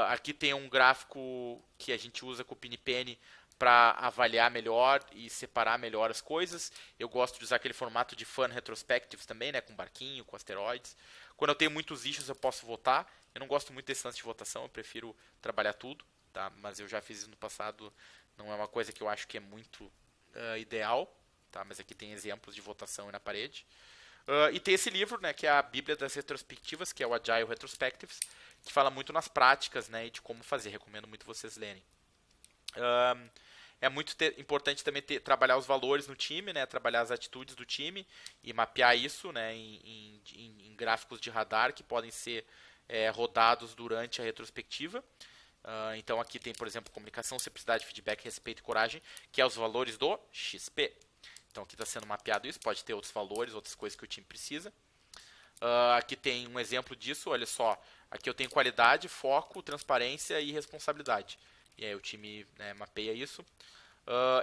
Aqui tem um gráfico que a gente usa com o Penny para avaliar melhor e separar melhor as coisas. Eu gosto de usar aquele formato de Fun Retrospectives também, né, com barquinho, com asteroides. Quando eu tenho muitos issues eu posso votar. Eu não gosto muito desse lance de votação, eu prefiro trabalhar tudo, tá? Mas eu já fiz isso no passado, não é uma coisa que eu acho que é muito ideal, tá? Mas aqui tem exemplos de votação na parede. E tem esse livro, né, que é a Bíblia das Retrospectivas, que é o Agile Retrospectives, que fala muito nas práticas, né, e de como fazer. Recomendo muito vocês lerem. É muito importante também trabalhar os valores no time, né, trabalhar as atitudes do time e mapear isso, né, em gráficos de radar que podem ser rodados durante a retrospectiva. Então aqui tem, por exemplo, comunicação, simplicidade, feedback, respeito e coragem, que é os valores do XP. Então aqui está sendo mapeado isso, pode ter outros valores, outras coisas que o time precisa. Aqui tem um exemplo disso, olha só. Aqui eu tenho qualidade, foco, transparência e responsabilidade. E aí o time, né, mapeia isso.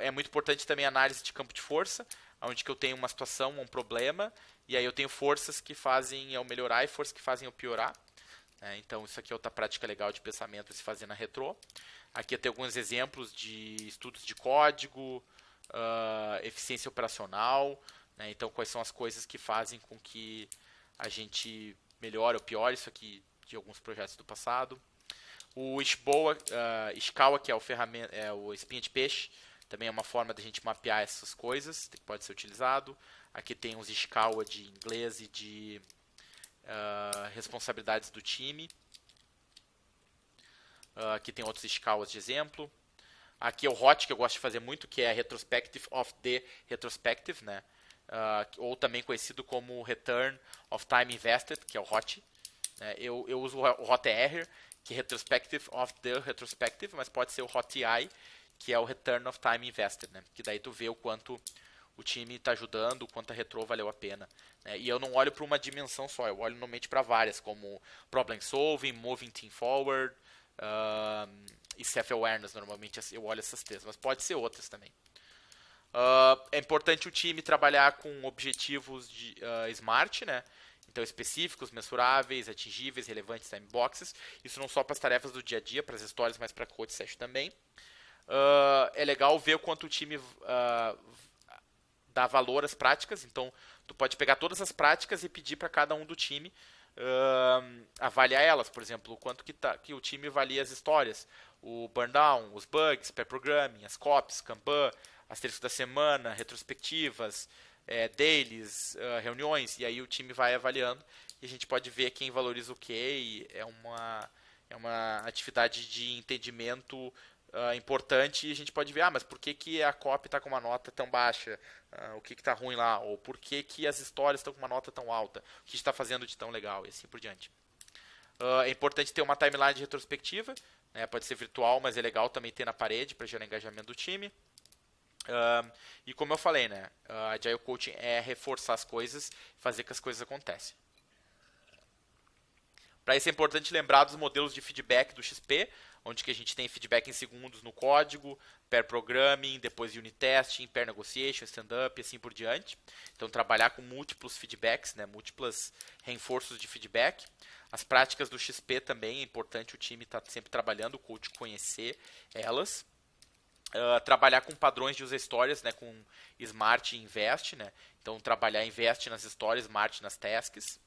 É muito importante também a análise de campo de força, onde que eu tenho uma situação, um problema, e aí eu tenho forças que fazem eu melhorar e forças que fazem eu piorar. Então isso aqui é outra prática legal de pensamento a se fazer na retrô. Aqui eu tenho alguns exemplos de estudos de código, eficiência operacional, né? Então quais são as coisas que fazem com que a gente melhore ou piore, isso aqui de alguns projetos do passado. O Ishikawa, que é o espinha de peixe, também é uma forma de a gente mapear essas coisas, que pode ser utilizado. Aqui tem os Ishikawa de inglês e de responsabilidades do time. Aqui tem outros Ishikawas de exemplo. Aqui é o HOT, que eu gosto de fazer muito, que é a Retrospective of the Retrospective, né? Ou também conhecido como Return of Time Invested, que é o HOT. Eu uso o HOTR, que é Retrospective of the Retrospective, mas pode ser o HOTI, que é o Return of Time Invested, né? Que daí tu vê o quanto o time está ajudando, o quanto a retrô valeu a pena. Né? E eu não olho para uma dimensão só, eu olho normalmente para várias, como problem solving, moving team forward e self-awareness. Normalmente eu olho essas três, mas pode ser outras também. É importante o time trabalhar com objetivos de, SMART, né? Então, específicos, mensuráveis, atingíveis, relevantes, time boxes. Isso não só para as tarefas do dia a dia, para as histórias, mas para a code session também. É legal ver o quanto o time dá valor às práticas. Então, tu pode pegar todas as práticas e pedir para cada um do time avaliar elas. Por exemplo, o quanto que o time avalia as histórias, o burn down, os bugs, pair programming, as copies, Kanban, asterisco da semana, retrospectivas, dailies, reuniões, e aí o time vai avaliando e a gente pode ver quem valoriza o que, e é uma atividade de entendimento importante, e a gente pode ver, mas por que a copy está com uma nota tão baixa, o que está ruim lá, ou por que as histórias estão com uma nota tão alta, o que está fazendo de tão legal, e assim por diante. É importante ter uma timeline de retrospectiva, né, pode ser virtual, mas é legal também ter na parede para gerar engajamento do time. E como eu falei, né, Agile Coaching é reforçar as coisas, fazer que as coisas aconteçam. Para isso é importante lembrar dos modelos de feedback do XP, onde que a gente tem feedback em segundos no código, pair programming, depois unit testing, pair negotiation, stand-up e assim por diante. Então trabalhar com múltiplos feedbacks, né, múltiplos reforços de feedback. As práticas do XP também é importante o time estar sempre trabalhando, o coach conhecer elas. Trabalhar com padrões de user stories, né, com Smart e Invest, né? Então trabalhar Invest nas histórias, Smart nas tasks.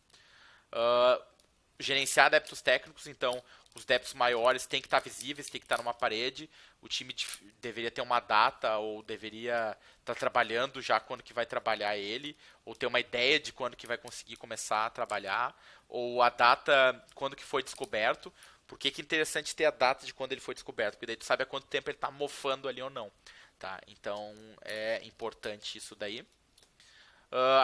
Gerenciar débitos técnicos, então os débitos maiores têm que estar visíveis, têm que estar numa parede, o time deveria ter uma data ou deveria estar trabalhando já quando que vai trabalhar ele, ou ter uma ideia de quando que vai conseguir começar a trabalhar, ou a data quando que foi descoberto. Por que é interessante ter a data de quando ele foi descoberto? Porque daí tu sabe há quanto tempo ele está mofando ali ou não. Tá? Então é importante isso daí.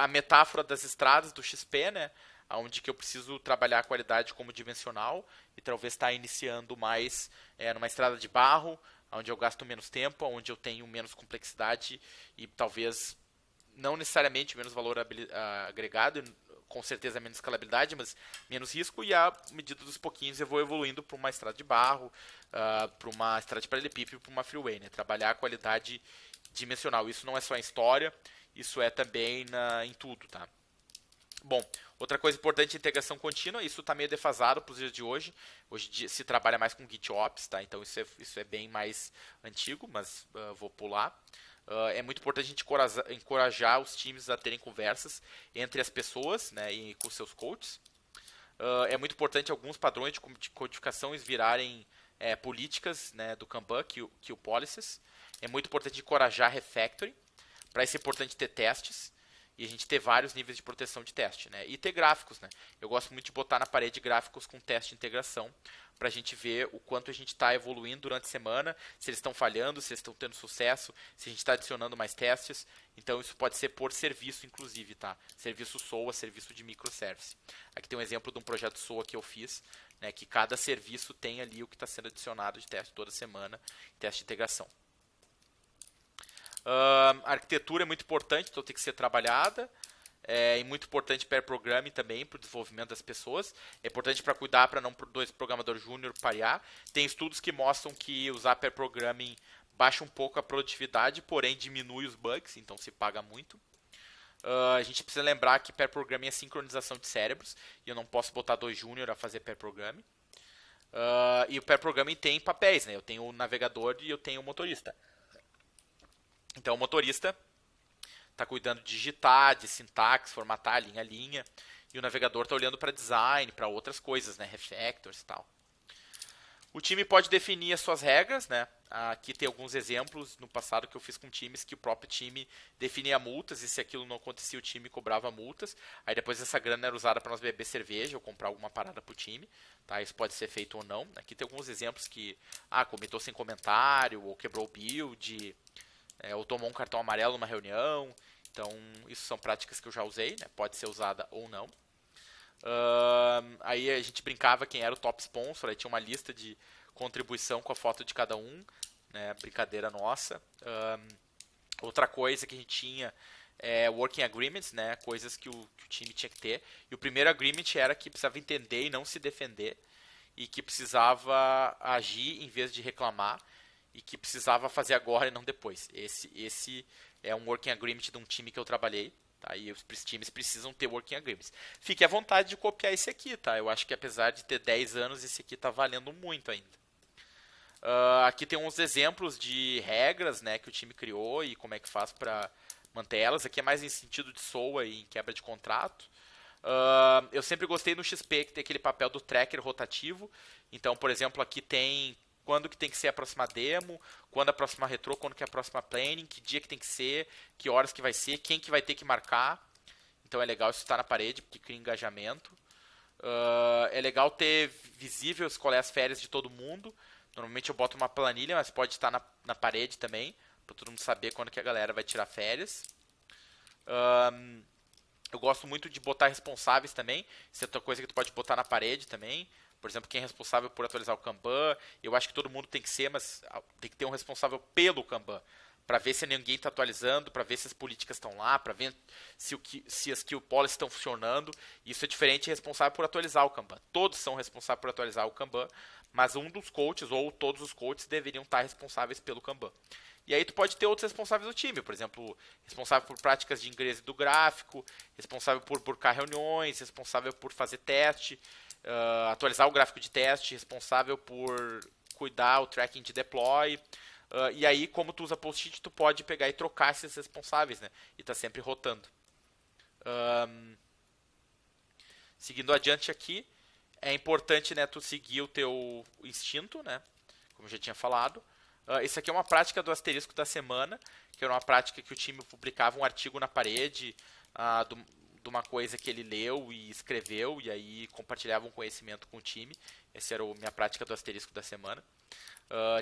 A metáfora das estradas do XP, né? Onde que eu preciso trabalhar a qualidade como dimensional e talvez estar iniciando mais numa estrada de barro, onde eu gasto menos tempo, onde eu tenho menos complexidade e talvez não necessariamente menos valor agregado, com certeza menos escalabilidade, mas menos risco, e à medida dos pouquinhos eu vou evoluindo para uma estrada de barro, para uma estrada de paralelepípedo, para uma freeway, né? Trabalhar a qualidade dimensional. Isso não é só em história, isso é também em tudo, tá? Bom, outra coisa importante é integração contínua. Isso está meio defasado para os dias de hoje. Hoje se trabalha mais com GitOps, tá? Então isso é bem mais antigo, mas vou pular. É muito importante a gente encorajar os times a terem conversas entre as pessoas, né, e com seus coaches. É muito importante alguns padrões de codificações virarem políticas, né, do Kanban, que o policies. É muito importante encorajar refactoring. Para isso é importante ter testes e a gente ter vários níveis de proteção de teste, né? E ter gráficos, né? Eu gosto muito de botar na parede gráficos com teste de integração para a gente ver o quanto a gente está evoluindo durante a semana, se eles estão falhando, se eles estão tendo sucesso, se a gente está adicionando mais testes. Então isso pode ser por serviço, inclusive, tá? Serviço SOA, serviço de microservice. Aqui tem um exemplo de um projeto SOA que eu fiz, né? Que cada serviço tem ali o que está sendo adicionado de teste toda semana, teste de integração. A arquitetura é muito importante, então tem que ser trabalhada. É muito importante pair programming também para o desenvolvimento das pessoas. É importante para cuidar para não dois programadores júnior parear. Tem estudos que mostram que usar pair programming baixa um pouco a produtividade, porém diminui os bugs, então se paga muito. A gente precisa lembrar que pair programming é sincronização de cérebros e eu não posso botar dois júnior a fazer pair programming. E o pair programming tem papéis, né? Eu tenho o navegador e eu tenho o motorista. Então o motorista está cuidando de digitar, de sintaxe, formatar linha a linha, e o navegador está olhando para design, para outras coisas, né, refactors e tal. O time pode definir as suas regras, né? Aqui tem alguns exemplos no passado que eu fiz com times que o próprio time definia multas, e se aquilo não acontecia o time cobrava multas. Aí depois essa grana era usada para nós beber cerveja ou comprar alguma parada para o time, tá? Isso pode ser feito ou não. Aqui tem alguns exemplos que comentou sem comentário, ou quebrou o build, ou tomou um cartão amarelo numa reunião. Então, isso são práticas que eu já usei, né? Pode ser usada ou não. Aí a gente brincava quem era o top sponsor, aí tinha uma lista de contribuição com a foto de cada um, né? Brincadeira nossa. Outra coisa que a gente tinha working agreements, né, coisas que o time tinha que ter. E o primeiro agreement era que precisava entender e não se defender, e que precisava agir em vez de reclamar, e que precisava fazer agora e não depois. Esse é um working agreement de um time que eu trabalhei. Tá? E os times precisam ter working agreements. Fique à vontade de copiar esse aqui, tá? Eu acho que apesar de ter 10 anos, esse aqui está valendo muito ainda. Aqui tem uns exemplos de regras, né, que o time criou e como é que faz para manter elas. Aqui é mais em sentido de SOA e em quebra de contrato. Eu sempre gostei no XP que tem aquele papel do tracker rotativo. Então, por exemplo, aqui tem quando que tem que ser a próxima demo, quando a próxima retro, quando que é a próxima planning, que dia que tem que ser, que horas que vai ser, quem que vai ter que marcar. Então é legal isso estar na parede, porque cria engajamento. É legal ter visível escolher as férias de todo mundo. Normalmente eu boto uma planilha, mas pode estar na parede também, para todo mundo saber quando que a galera vai tirar férias. Eu gosto muito de botar responsáveis também. Isso é outra coisa que tu pode botar na parede também. Por exemplo, quem é responsável por atualizar o Kanban. Eu acho que todo mundo tem que ser, mas tem que ter um responsável pelo Kanban. Para ver se ninguém está atualizando, para ver se as políticas estão lá, para ver se as kill policies estão funcionando. Isso é diferente de responsável por atualizar o Kanban. Todos são responsáveis por atualizar o Kanban, mas um dos coaches ou todos os coaches deveriam estar responsáveis pelo Kanban. E aí tu pode ter outros responsáveis do time, por exemplo, responsável por práticas de inglês do gráfico, responsável por buscar reuniões, responsável por fazer teste, atualizar o gráfico de teste, responsável por cuidar o tracking de deploy. E aí, como tu usa post-it, tu pode pegar e trocar esses responsáveis, né? E tá sempre rotando. Seguindo adiante aqui, é importante, né, tu seguir o teu instinto, né? Como eu já tinha falado. Esse aqui é uma prática do asterisco da semana, que era uma prática que o time publicava um artigo na parede de uma coisa que ele leu e escreveu, e aí compartilhava um conhecimento com o time. Essa era a minha prática do asterisco da semana.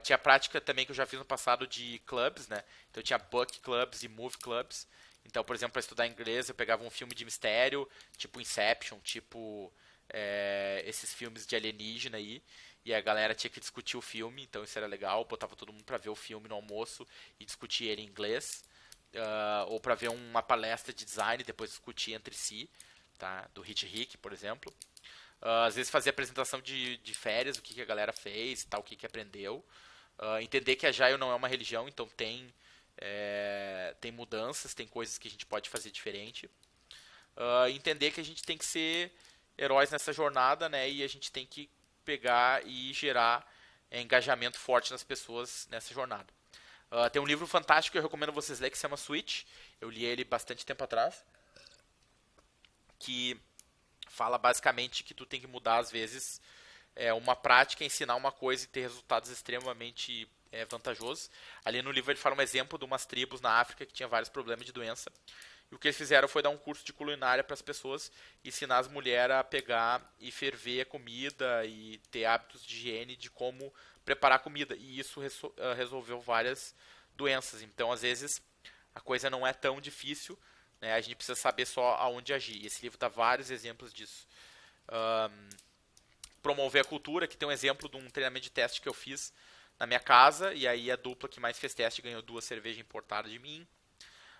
Tinha a prática também que eu já fiz no passado de clubs, né? Então tinha book clubs e move clubs. Então, por exemplo, para estudar inglês, eu pegava um filme de mistério, tipo Inception, tipo esses filmes de alienígena aí, e a galera tinha que discutir o filme, então isso era legal, botava todo mundo para ver o filme no almoço e discutir ele em inglês, ou para ver uma palestra de design e depois discutir entre si, tá? Do Hit Rick, por exemplo. Às vezes fazer apresentação de férias, o que a galera fez e tal, o que aprendeu. Entender que a Agile não é uma religião, então tem mudanças, tem coisas que a gente pode fazer diferente. Entender que a gente tem que ser heróis nessa jornada, né? E a gente tem que pegar e gerar engajamento forte nas pessoas nessa jornada. Tem um livro fantástico que eu recomendo vocês lerem que se chama Switch. Eu li ele bastante tempo atrás. Que fala basicamente que tu tem que mudar às vezes uma prática, ensinar uma coisa e ter resultados extremamente vantajosos. Ali no livro ele fala um exemplo de umas tribos na África que tinha vários problemas de doença. E o que eles fizeram foi dar um curso de culinária para as pessoas, ensinar as mulheres a pegar e ferver a comida e ter hábitos de higiene de como preparar a comida. E isso resolveu várias doenças. Então, às vezes, a coisa não é tão difícil, né? A gente precisa saber só aonde agir. E esse livro dá vários exemplos disso. Promover a cultura, que tem um exemplo de um treinamento de teste que eu fiz na minha casa, e aí a dupla que mais fez teste ganhou 2 cervejas importadas de mim.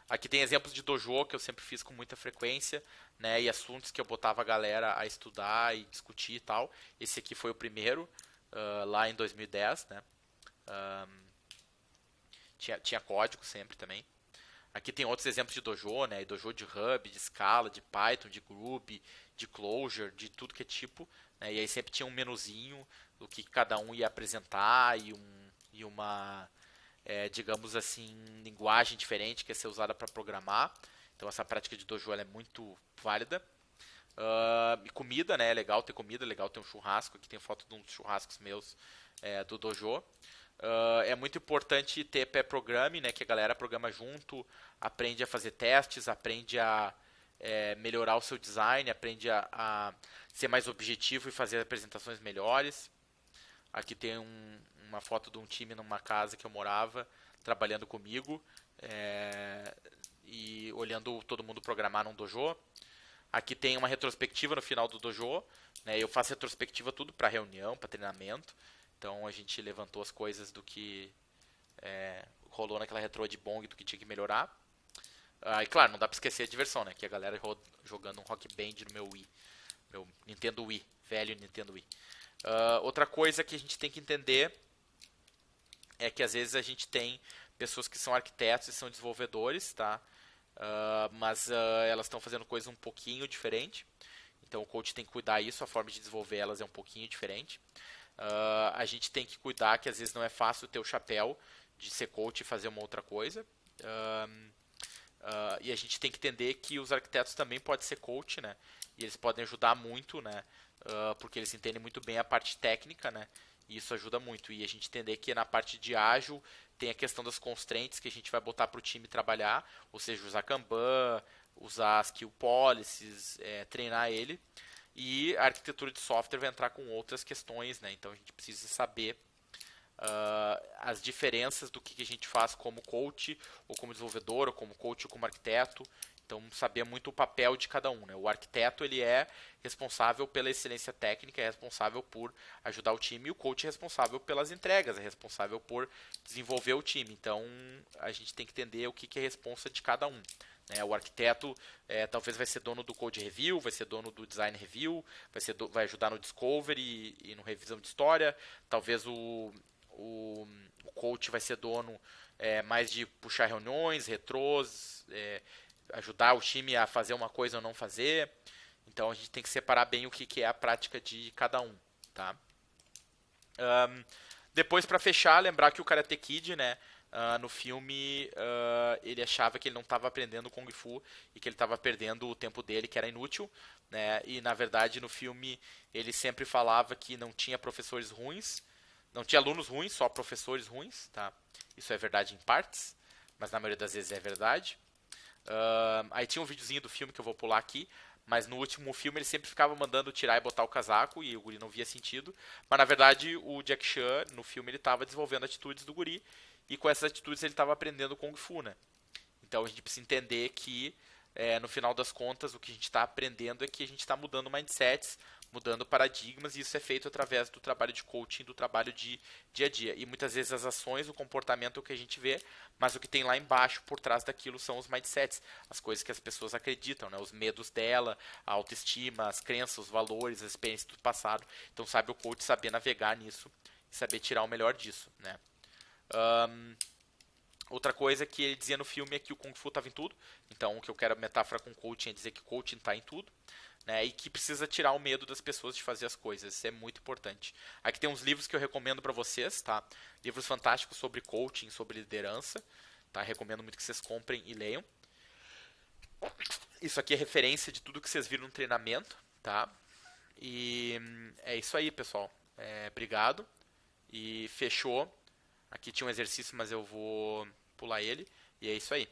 Aqui tem exemplos de dojo que eu sempre fiz com muita frequência, né, e assuntos que eu botava a galera a estudar e discutir e tal. Esse aqui foi o primeiro, lá em 2010, né. Tinha código sempre também. Aqui tem outros exemplos de dojo, né, dojo de Hub, de Scala, de Python, de Groovy, de Clojure, de tudo que é tipo, né, e aí sempre tinha um menuzinho do que cada um ia apresentar e uma digamos assim, linguagem diferente que ia ser usada para programar. Então essa prática de dojo é muito válida. E comida, né? É legal ter comida, é legal ter um churrasco. Aqui tem foto de uns churrascos meus do dojo. É muito importante ter pair programming, né? Que a galera programa junto, aprende a fazer testes, aprende a melhorar o seu design, aprende a ser mais objetivo e fazer apresentações melhores. Aqui tem uma foto de um time numa casa que eu morava, trabalhando comigo e olhando todo mundo programar num dojo. Aqui tem uma retrospectiva no final do dojo, né? Eu faço retrospectiva tudo para reunião, para treinamento. Então a gente levantou as coisas do que rolou naquela retro de bong, do que tinha que melhorar. E claro, não dá pra esquecer a diversão, né? Que a galera jogando um Rock Band no meu Wii. Meu Nintendo Wii. Velho Nintendo Wii. Outra coisa que a gente tem que entender é que às vezes a gente tem pessoas que são arquitetos e são desenvolvedores, tá? Mas elas estão fazendo coisas um pouquinho diferente. Então o coach tem que cuidar isso, a forma de desenvolver elas é um pouquinho diferente. A gente tem que cuidar que às vezes não é fácil ter o chapéu de ser coach e fazer uma outra coisa. E a gente tem que entender que os arquitetos também podem ser coach, né? E eles podem ajudar muito, né? Porque eles entendem muito bem a parte técnica, né? E isso ajuda muito. E a gente entender que na parte de ágil tem a questão das constraints que a gente vai botar para o time trabalhar, ou seja, usar Kanban, usar skill policies, treinar ele. E a arquitetura de software vai entrar com outras questões, né? Então a gente precisa saber as diferenças do que a gente faz como coach, ou como desenvolvedor, ou como coach, ou como arquiteto. Então, saber muito o papel de cada um. Né? O arquiteto ele é responsável pela excelência técnica, é responsável por ajudar o time, e o coach é responsável pelas entregas, é responsável por desenvolver o time. Então, a gente tem que entender o que é responsa de cada um. Né? O arquiteto talvez vai ser dono do code review, vai ser dono do design review, vai ajudar no discovery e no revisão de história. Talvez o coach vai ser dono mais de puxar reuniões, retrôs, ajudar o time a fazer uma coisa ou não fazer. Então a gente tem que separar bem o que é a prática de cada um. Tá? Depois, para fechar, lembrar que o Karate Kid, né, no filme, ele achava que ele não estava aprendendo Kung Fu e que ele estava perdendo o tempo dele, que era inútil. Né? E na verdade, no filme, ele sempre falava que não tinha professores ruins, não tinha alunos ruins, só professores ruins. Tá? Isso é verdade em partes, mas na maioria das vezes é verdade. Aí tinha um videozinho do filme que eu vou pular aqui, mas no último filme ele sempre ficava mandando tirar e botar o casaco e o guri não via sentido. Mas na verdade o Jack Chan, no filme, ele estava desenvolvendo atitudes do guri e com essas atitudes ele estava aprendendo Kung Fu, né? Então a gente precisa entender que no final das contas o que a gente está aprendendo é que a gente está mudando mindsets, mudando paradigmas, e isso é feito através do trabalho de coaching, do trabalho de dia a dia. E muitas vezes as ações, o comportamento é o que a gente vê, mas o que tem lá embaixo, por trás daquilo, são os mindsets, as coisas que as pessoas acreditam, né? Os medos dela, a autoestima, as crenças, os valores, as experiências do passado. Então sabe o coach saber navegar nisso e saber tirar o melhor disso, né? Outra coisa que ele dizia no filme é que o Kung Fu estava em tudo. Então, o que eu quero metáfora com coaching é dizer que coaching está em tudo. Né, e que precisa tirar o medo das pessoas de fazer as coisas. Isso é muito importante. Aqui tem uns livros que eu recomendo para vocês, tá? Livros fantásticos sobre coaching, sobre liderança. Tá? Recomendo muito que vocês comprem e leiam. Isso aqui é referência de tudo que vocês viram no treinamento, tá? E é isso aí, pessoal. Obrigado. E fechou. Aqui tinha um exercício, mas eu vou pular ele. E é isso aí.